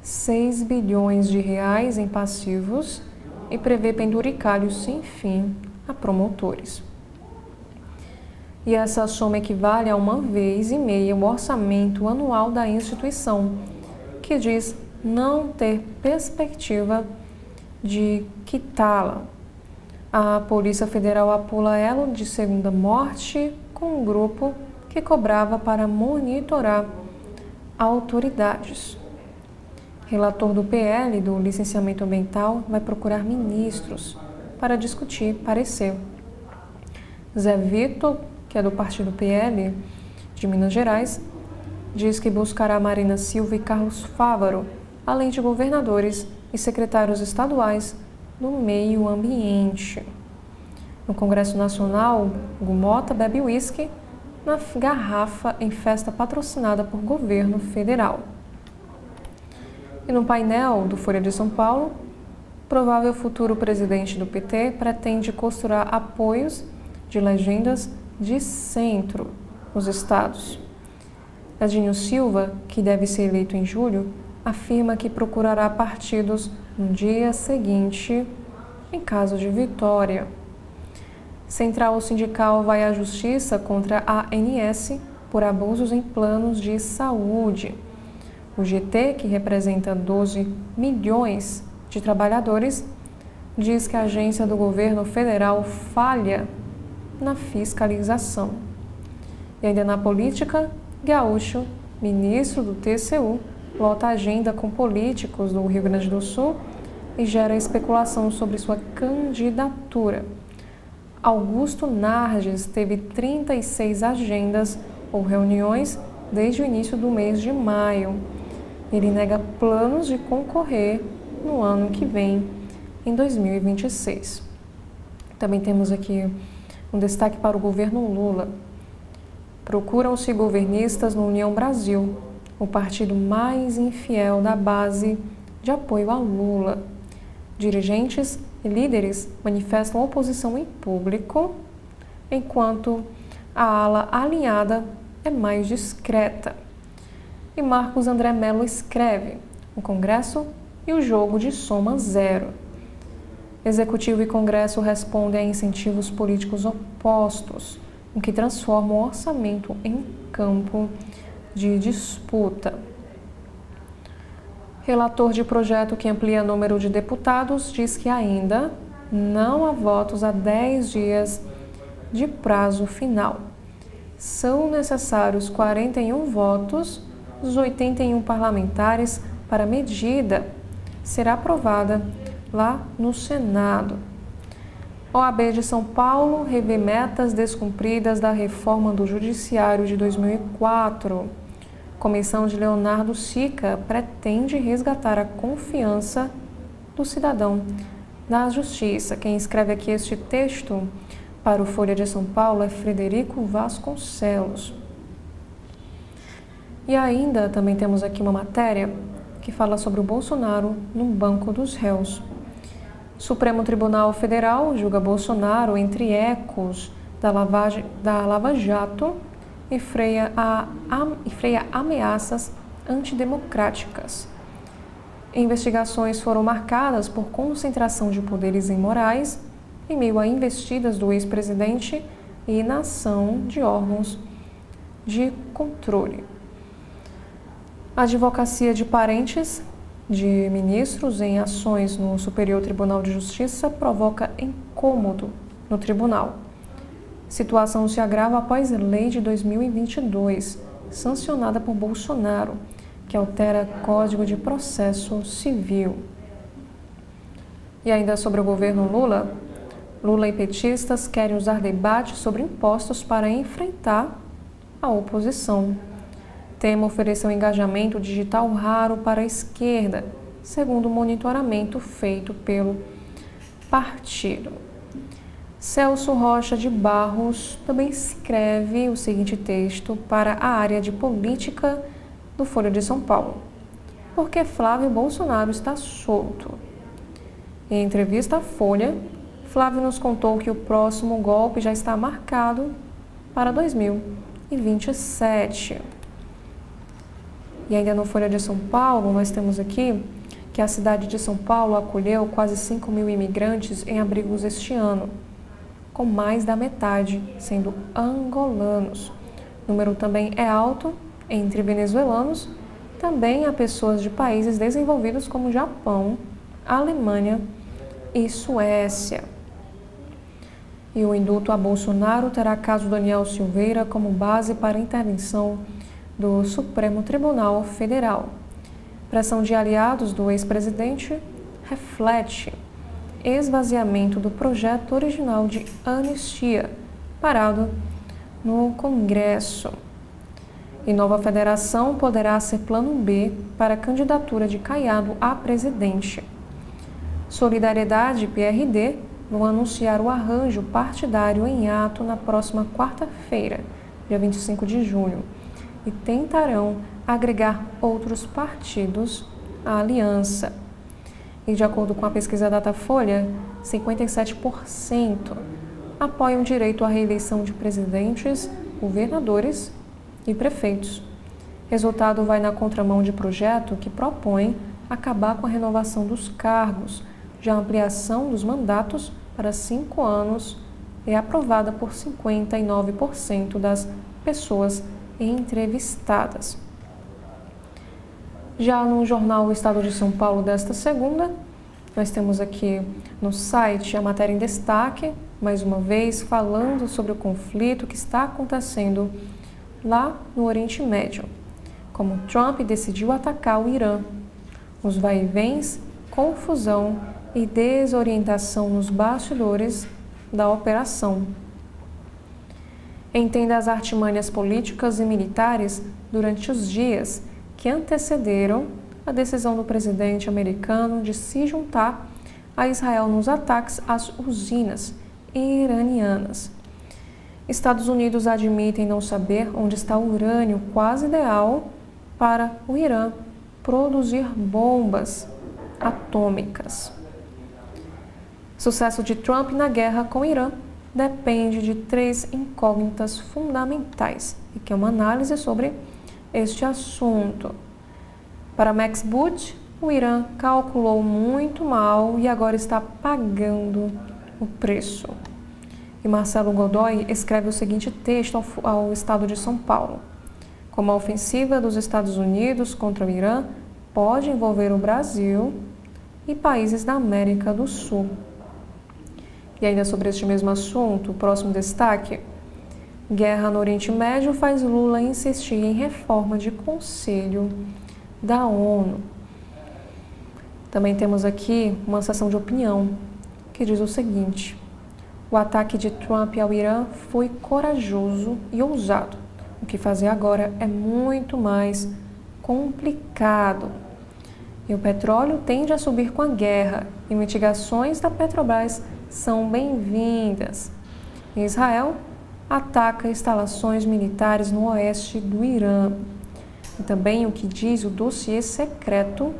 6 bilhões de reais em passivos e prevê penduricalhos sem fim a promotores. E essa soma equivale a 1,5 vezes o orçamento anual da instituição, que diz não ter perspectiva de quitá-la. A Polícia Federal apura elo de segunda morte com um grupo que cobrava para monitorar autoridades. Relator do PL do licenciamento ambiental vai procurar ministros para discutir parecer. Zé Vitor, que é do partido PL de Minas Gerais, diz que buscará Marina Silva e Carlos Fávaro, além de governadores e secretários estaduais do meio ambiente. No Congresso Nacional, Gumota bebe uísque na garrafa em festa patrocinada por governo federal. E no painel do Folha de São Paulo, provável futuro presidente do PT pretende costurar apoios de legendas de centro nos estados. Edinho Silva, que deve ser eleito em julho, afirma que procurará partidos no dia seguinte, em caso de vitória. Central Sindical vai à justiça contra a ANS por abusos em planos de saúde. O GT, que representa 12 milhões de trabalhadores, diz que a agência do governo federal falha na fiscalização. E ainda na política, Gaúcho, ministro do TCU, lota a agenda com políticos do Rio Grande do Sul e gera especulação sobre sua candidatura. Augusto Nardes teve 36 agendas ou reuniões desde o início do mês de maio. Ele nega planos de concorrer no ano que vem, em 2026. Também temos aqui um destaque para o governo Lula. Procuram-se governistas no União Brasil, o partido mais infiel da base de apoio a Lula. Dirigentes e líderes manifestam oposição em público, enquanto a ala alinhada é mais discreta. E Marcos André Mello escreve: o Congresso e o jogo de soma zero. Executivo e Congresso respondem a incentivos políticos opostos, o que transforma o orçamento em campo de disputa. Relator de projeto que amplia o número de deputados diz que ainda não há votos a 10 dias de prazo final. São necessários 41 votos dos 81 parlamentares para a medida ser aprovada lá no Senado. OAB de São Paulo revê metas descumpridas da reforma do Judiciário de 2004. Comissão de Leonardo Sica pretende resgatar a confiança do cidadão na Justiça. Quem escreve aqui este texto para o Folha de São Paulo é Frederico Vasconcelos. E ainda também temos aqui uma matéria que fala sobre o Bolsonaro no banco dos réus. Supremo Tribunal Federal julga Bolsonaro entre ecos da Lava Jato e freia ameaças antidemocráticas. Investigações foram marcadas por concentração de poderes imorais em meio a investidas do ex-presidente e inação de órgãos de controle. A advocacia de parentes de ministros em ações no Superior Tribunal de Justiça provoca incômodo no tribunal. Situação se agrava após a lei de 2022, sancionada por Bolsonaro, que altera Código de Processo Civil. E ainda sobre o governo Lula, Lula e petistas querem usar debate sobre impostos para enfrentar a oposição. Tema ofereceu engajamento digital raro para a esquerda, segundo o monitoramento feito pelo partido. Celso Rocha de Barros também escreve o seguinte texto para a área de política do Folha de São Paulo. Por que Flávio Bolsonaro está solto? Em entrevista à Folha, Flávio nos contou que o próximo golpe já está marcado para 2027. E ainda no Folha de São Paulo, nós temos aqui que a cidade de São Paulo acolheu quase 5.000 imigrantes em abrigos este ano, com mais da metade sendo angolanos. O número também é alto entre venezuelanos, também há pessoas de países desenvolvidos como Japão, Alemanha e Suécia. E o indulto a Bolsonaro terá caso Daniel Silveira como base para intervenção do Supremo Tribunal Federal. Pressão de aliados do ex-presidente reflete esvaziamento do projeto original de anistia, parado no Congresso. E nova federação poderá ser plano B para a candidatura de Caiado a presidente. Solidariedade e PRD vão anunciar o arranjo partidário em ato na próxima quarta-feira, dia 25 de junho, e tentarão agregar outros partidos à aliança. E de acordo com a pesquisa Datafolha, 57% apoiam o direito à reeleição de presidentes, governadores e prefeitos. Resultado vai na contramão de projeto que propõe acabar com a renovação dos cargos, já a ampliação dos mandatos para 5 anos é aprovada por 59% das pessoas entrevistadas. Já no jornal O Estado de São Paulo desta segunda, nós temos aqui no site a matéria em destaque, mais uma vez falando sobre o conflito que está acontecendo lá no Oriente Médio, como Trump decidiu atacar o Irã, os vai-e-vens, confusão e desorientação nos bastidores da operação. Entenda as artimanhas políticas e militares durante os dias que antecederam a decisão do presidente americano de se juntar a Israel nos ataques às usinas iranianas. Estados Unidos admitem não saber onde está o urânio quase ideal para o Irã produzir bombas atômicas. Sucesso de Trump na guerra com o Irã depende de 3 incógnitas fundamentais, e que é uma análise sobre este assunto. Para Max Boot, o Irã calculou muito mal e agora está pagando o preço. E Marcelo Godoy escreve o seguinte texto ao Estado de São Paulo: como a ofensiva dos Estados Unidos contra o Irã pode envolver o Brasil e países da América do Sul. E ainda sobre este mesmo assunto, o próximo destaque: guerra no Oriente Médio faz Lula insistir em reforma de Conselho da ONU. Também temos aqui uma seção de opinião que diz o seguinte: o ataque de Trump ao Irã foi corajoso e ousado. O que fazer agora é muito mais complicado. E o petróleo tende a subir com a guerra e mitigações da Petrobras são bem-vindas. Israel ataca instalações militares no oeste do Irã. E também o que diz o dossiê secreto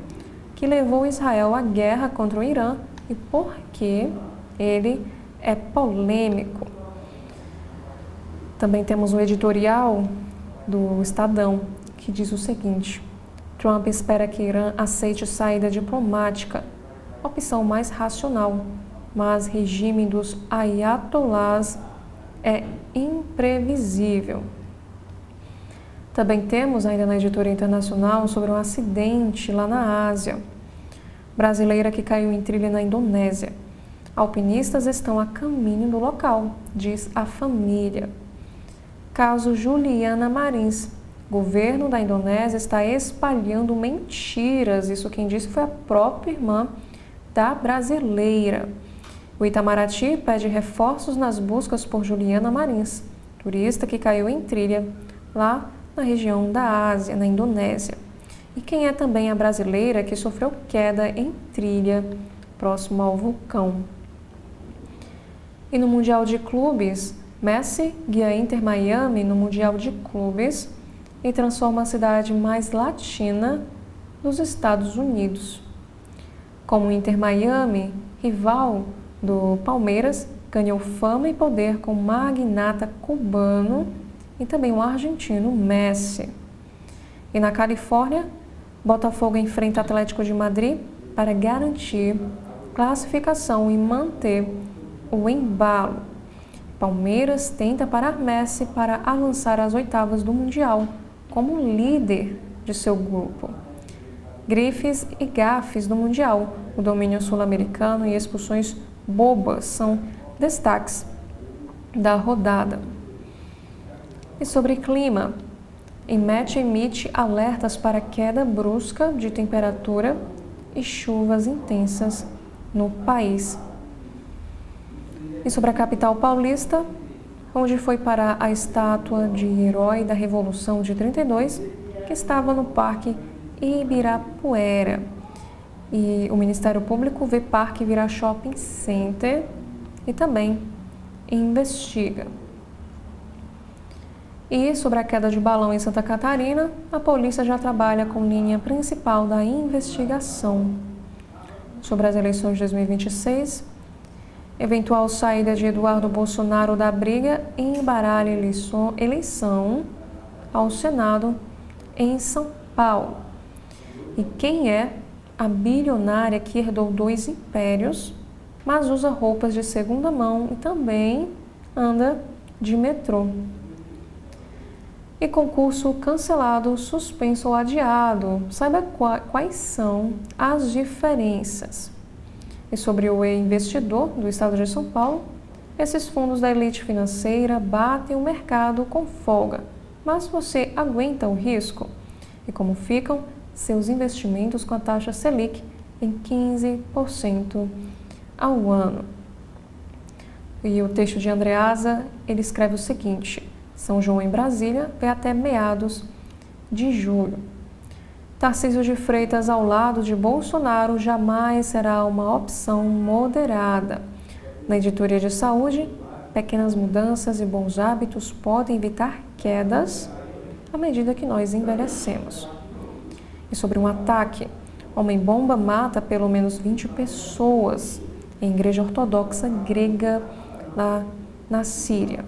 que levou Israel à guerra contra o Irã e por que ele é polêmico. Também temos um editorial do Estadão que diz o seguinte: Trump espera que Irã aceite saída diplomática, opção mais racional, mas regime dos ayatollahs é imprevisível. Também temos ainda na editoria internacional sobre um acidente lá na Ásia. Brasileira que caiu em trilha na Indonésia. Alpinistas estão a caminho do local, diz a família. Caso Juliana Marins. Governo da Indonésia está espalhando mentiras. Isso quem disse foi a própria irmã da brasileira. O Itamaraty pede reforços nas buscas por Juliana Marins, turista que caiu em trilha lá na região da Ásia, na Indonésia. E quem é também a brasileira que sofreu queda em trilha próximo ao vulcão. E no Mundial de Clubes, Messi guia Inter Miami no Mundial de Clubes e transforma a cidade mais latina dos Estados Unidos. Como o Inter Miami, rival do Palmeiras, ganhou fama e poder com o magnata cubano e também o argentino Messi. E na Califórnia, Botafogo enfrenta Atlético de Madrid para garantir classificação e manter o embalo. Palmeiras tenta parar Messi para avançar às oitavas do Mundial como líder de seu grupo. Grifes e gafes do Mundial, o domínio sul-americano e expulsões bobas são destaques da rodada. E sobre clima, INMET emite alertas para queda brusca de temperatura e chuvas intensas no país. E sobre a capital paulista, onde foi parar a estátua de herói da Revolução de 32, que estava no Parque Ibirapuera. E o Ministério Público vê parque virar shopping center e também investiga. E sobre a queda de balão em Santa Catarina, a polícia já trabalha com linha principal da investigação. Sobre as eleições de 2026, eventual saída de Eduardo Bolsonaro da briga embaralha eleição ao Senado em São Paulo. E quem é a bilionária que herdou 2 impérios, mas usa roupas de segunda mão e também anda de metrô? E concurso cancelado, suspenso ou adiado. Saiba quais são as diferenças. E sobre o investidor do estado de São Paulo, esses fundos da elite financeira batem o mercado com folga. Mas você aguenta o risco? E como ficam seus investimentos com a taxa Selic em 15% ao ano? E o texto de Andreasa, ele escreve o seguinte: São João em Brasília vai até meados de julho. Tarcísio de Freitas ao lado de Bolsonaro jamais será uma opção moderada. Na editoria de saúde, pequenas mudanças e bons hábitos podem evitar quedas à medida que nós envelhecemos. E sobre um ataque, homem-bomba mata pelo menos 20 pessoas em igreja ortodoxa grega lá na Síria.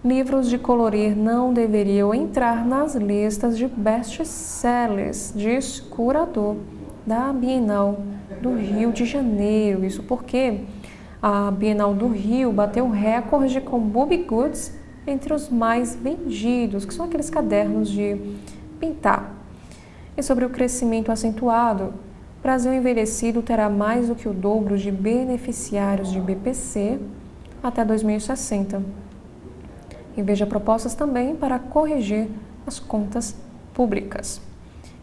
Livros de colorir não deveriam entrar nas listas de best-sellers, diz curador da Bienal do Rio de Janeiro. Isso porque a Bienal do Rio bateu recorde com Bobbie Goods entre os mais vendidos, que são aqueles cadernos de pintar. E sobre o crescimento acentuado, o Brasil envelhecido terá mais do que o dobro de beneficiários de BPC até 2060. E veja propostas também para corrigir as contas públicas.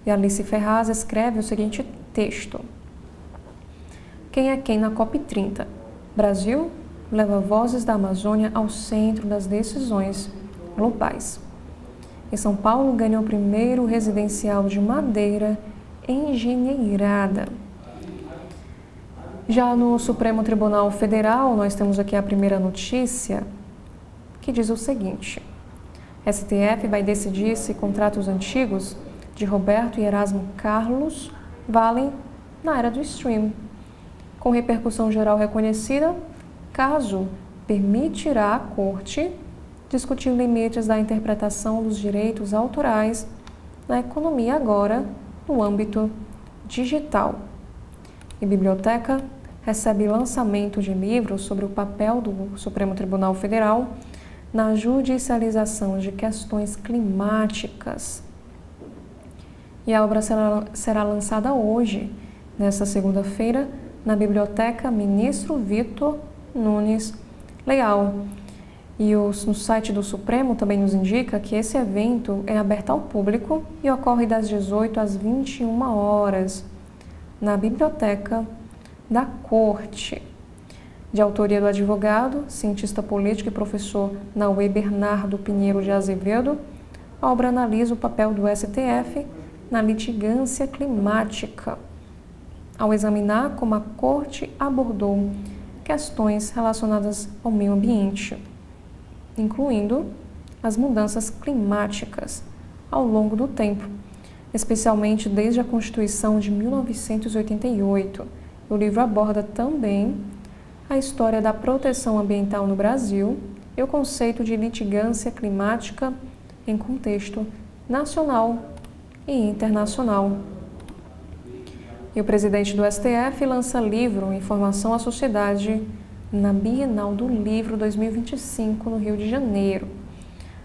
E Alice Ferraz escreve o seguinte texto: Quem é quem na COP30? Brasil leva vozes da Amazônia ao centro das decisões globais. E São Paulo ganhou o primeiro residencial de madeira engenheirada. Já no Supremo Tribunal Federal, nós temos aqui a primeira notícia, que diz o seguinte: STF vai decidir se contratos antigos de Roberto e Erasmo Carlos valem na era do streaming. Com repercussão geral reconhecida, caso permitirá à Corte discutir limites da interpretação dos direitos autorais na economia agora no âmbito digital. E biblioteca recebe lançamento de livros sobre o papel do Supremo Tribunal Federal na judicialização de questões climáticas. E a obra será lançada hoje, nesta segunda-feira, na Biblioteca Ministro Vitor Nunes Leal. E no site do Supremo também nos indica que esse evento é aberto ao público e ocorre das 18 às 21 horas, na Biblioteca da Corte. De autoria do advogado, cientista político e professor na UEM Bernardo Pinheiro de Azevedo, a obra analisa o papel do STF na litigância climática, ao examinar como a Corte abordou questões relacionadas ao meio ambiente, incluindo as mudanças climáticas ao longo do tempo, especialmente desde a Constituição de 1988. O livro aborda também a história da proteção ambiental no Brasil e o conceito de litigância climática em contexto nacional e internacional. E o presidente do STF lança livro Informação à Sociedade na Bienal do Livro 2025 no Rio de Janeiro.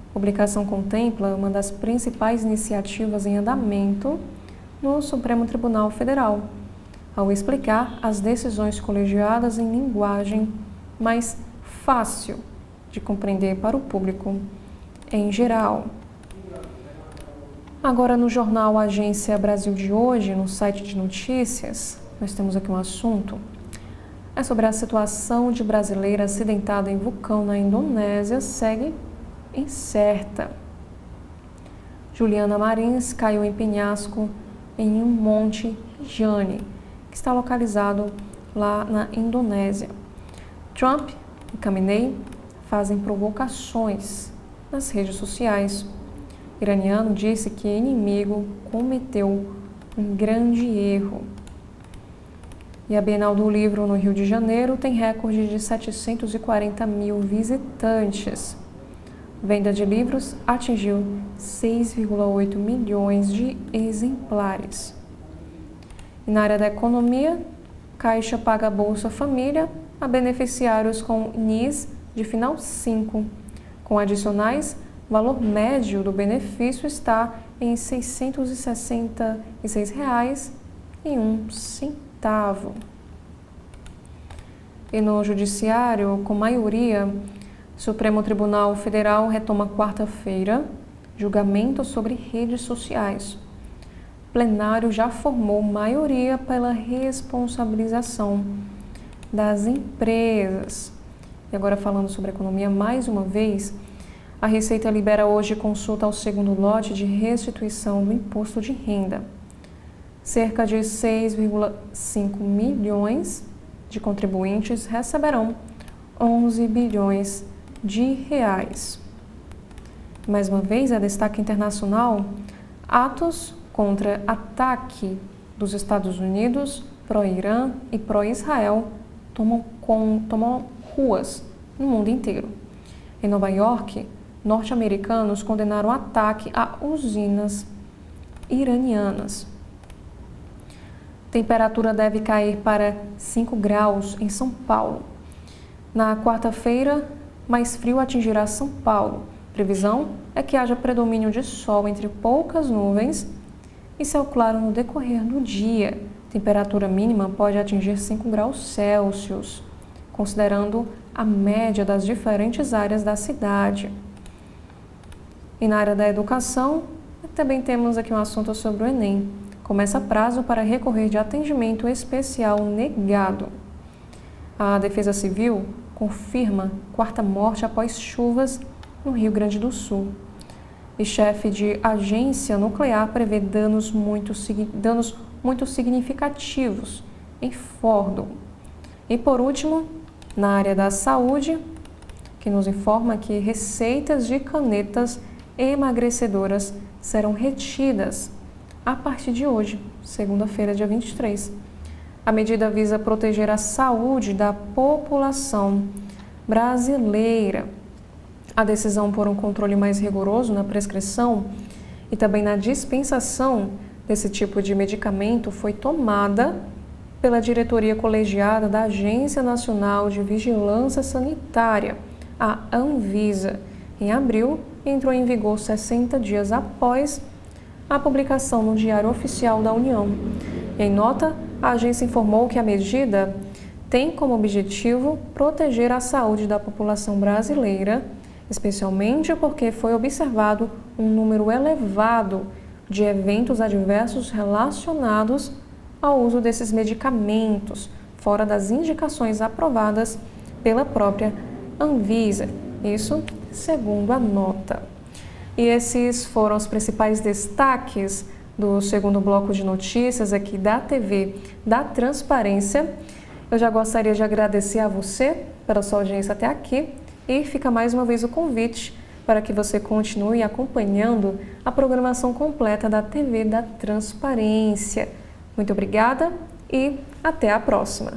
A publicação contempla uma das principais iniciativas em andamento no Supremo Tribunal Federal, ao explicar as decisões colegiadas em linguagem mais fácil de compreender para o público em geral. Agora, no jornal Agência Brasil de hoje, no site de notícias, nós temos aqui um assunto. É sobre a situação de brasileira acidentada em vulcão na Indonésia segue incerta. Juliana Marins caiu em penhasco em um monte Rinjani, que está localizado lá na Indonésia. Trump e Khamenei fazem provocações nas redes sociais. O iraniano disse que o inimigo cometeu um grande erro. E a Bienal do Livro no Rio de Janeiro tem recorde de 740 mil visitantes. Venda de livros atingiu 6,8 milhões de exemplares. E na área da economia, Caixa paga Bolsa Família a beneficiários com NIS de final 5. Com adicionais, o valor médio do benefício está em R$ 666,01. E no Judiciário, com maioria, o Supremo Tribunal Federal retoma quarta-feira julgamento sobre redes sociais. O plenário já formou maioria pela responsabilização das empresas. E agora falando sobre economia mais uma vez, a Receita libera hoje consulta ao segundo lote de restituição do imposto de renda. Cerca de 6,5 milhões de contribuintes receberão 11 bilhões de reais. Mais uma vez, a destaque internacional, atos contra ataque dos Estados Unidos pró-Irã e pró-Israel tomam ruas no mundo inteiro. Em Nova York, norte-americanos condenaram o ataque a usinas iranianas. Temperatura deve cair para 5 graus em São Paulo. Na quarta-feira, mais frio atingirá São Paulo. Previsão é que haja predomínio de sol entre poucas nuvens e céu claro no decorrer do dia. Temperatura mínima pode atingir 5 graus Celsius, considerando a média das diferentes áreas da cidade. E na área da educação, também temos aqui um assunto sobre o Enem. Começa prazo para recorrer de atendimento especial negado. A Defesa Civil confirma quarta morte após chuvas no Rio Grande do Sul. E chefe de agência nuclear prevê danos muito significativos em Fordon. E por último, na área da saúde, que nos informa que receitas de canetas emagrecedoras serão retidas a partir de hoje, segunda-feira, dia 23. A medida visa proteger a saúde da população brasileira. A decisão por um controle mais rigoroso na prescrição e também na dispensação desse tipo de medicamento foi tomada pela diretoria colegiada da Agência Nacional de Vigilância Sanitária, a Anvisa, em abril e entrou em vigor 60 dias após a publicação no Diário Oficial da União. Em nota, a agência informou que a medida tem como objetivo proteger a saúde da população brasileira, especialmente porque foi observado um número elevado de eventos adversos relacionados ao uso desses medicamentos, fora das indicações aprovadas pela própria Anvisa. Isso segundo a nota. E esses foram os principais destaques do segundo bloco de notícias aqui da TV da Transparência. Eu já gostaria de agradecer a você pela sua audiência até aqui e fica mais uma vez o convite para que você continue acompanhando a programação completa da TV da Transparência. Muito obrigada e até a próxima!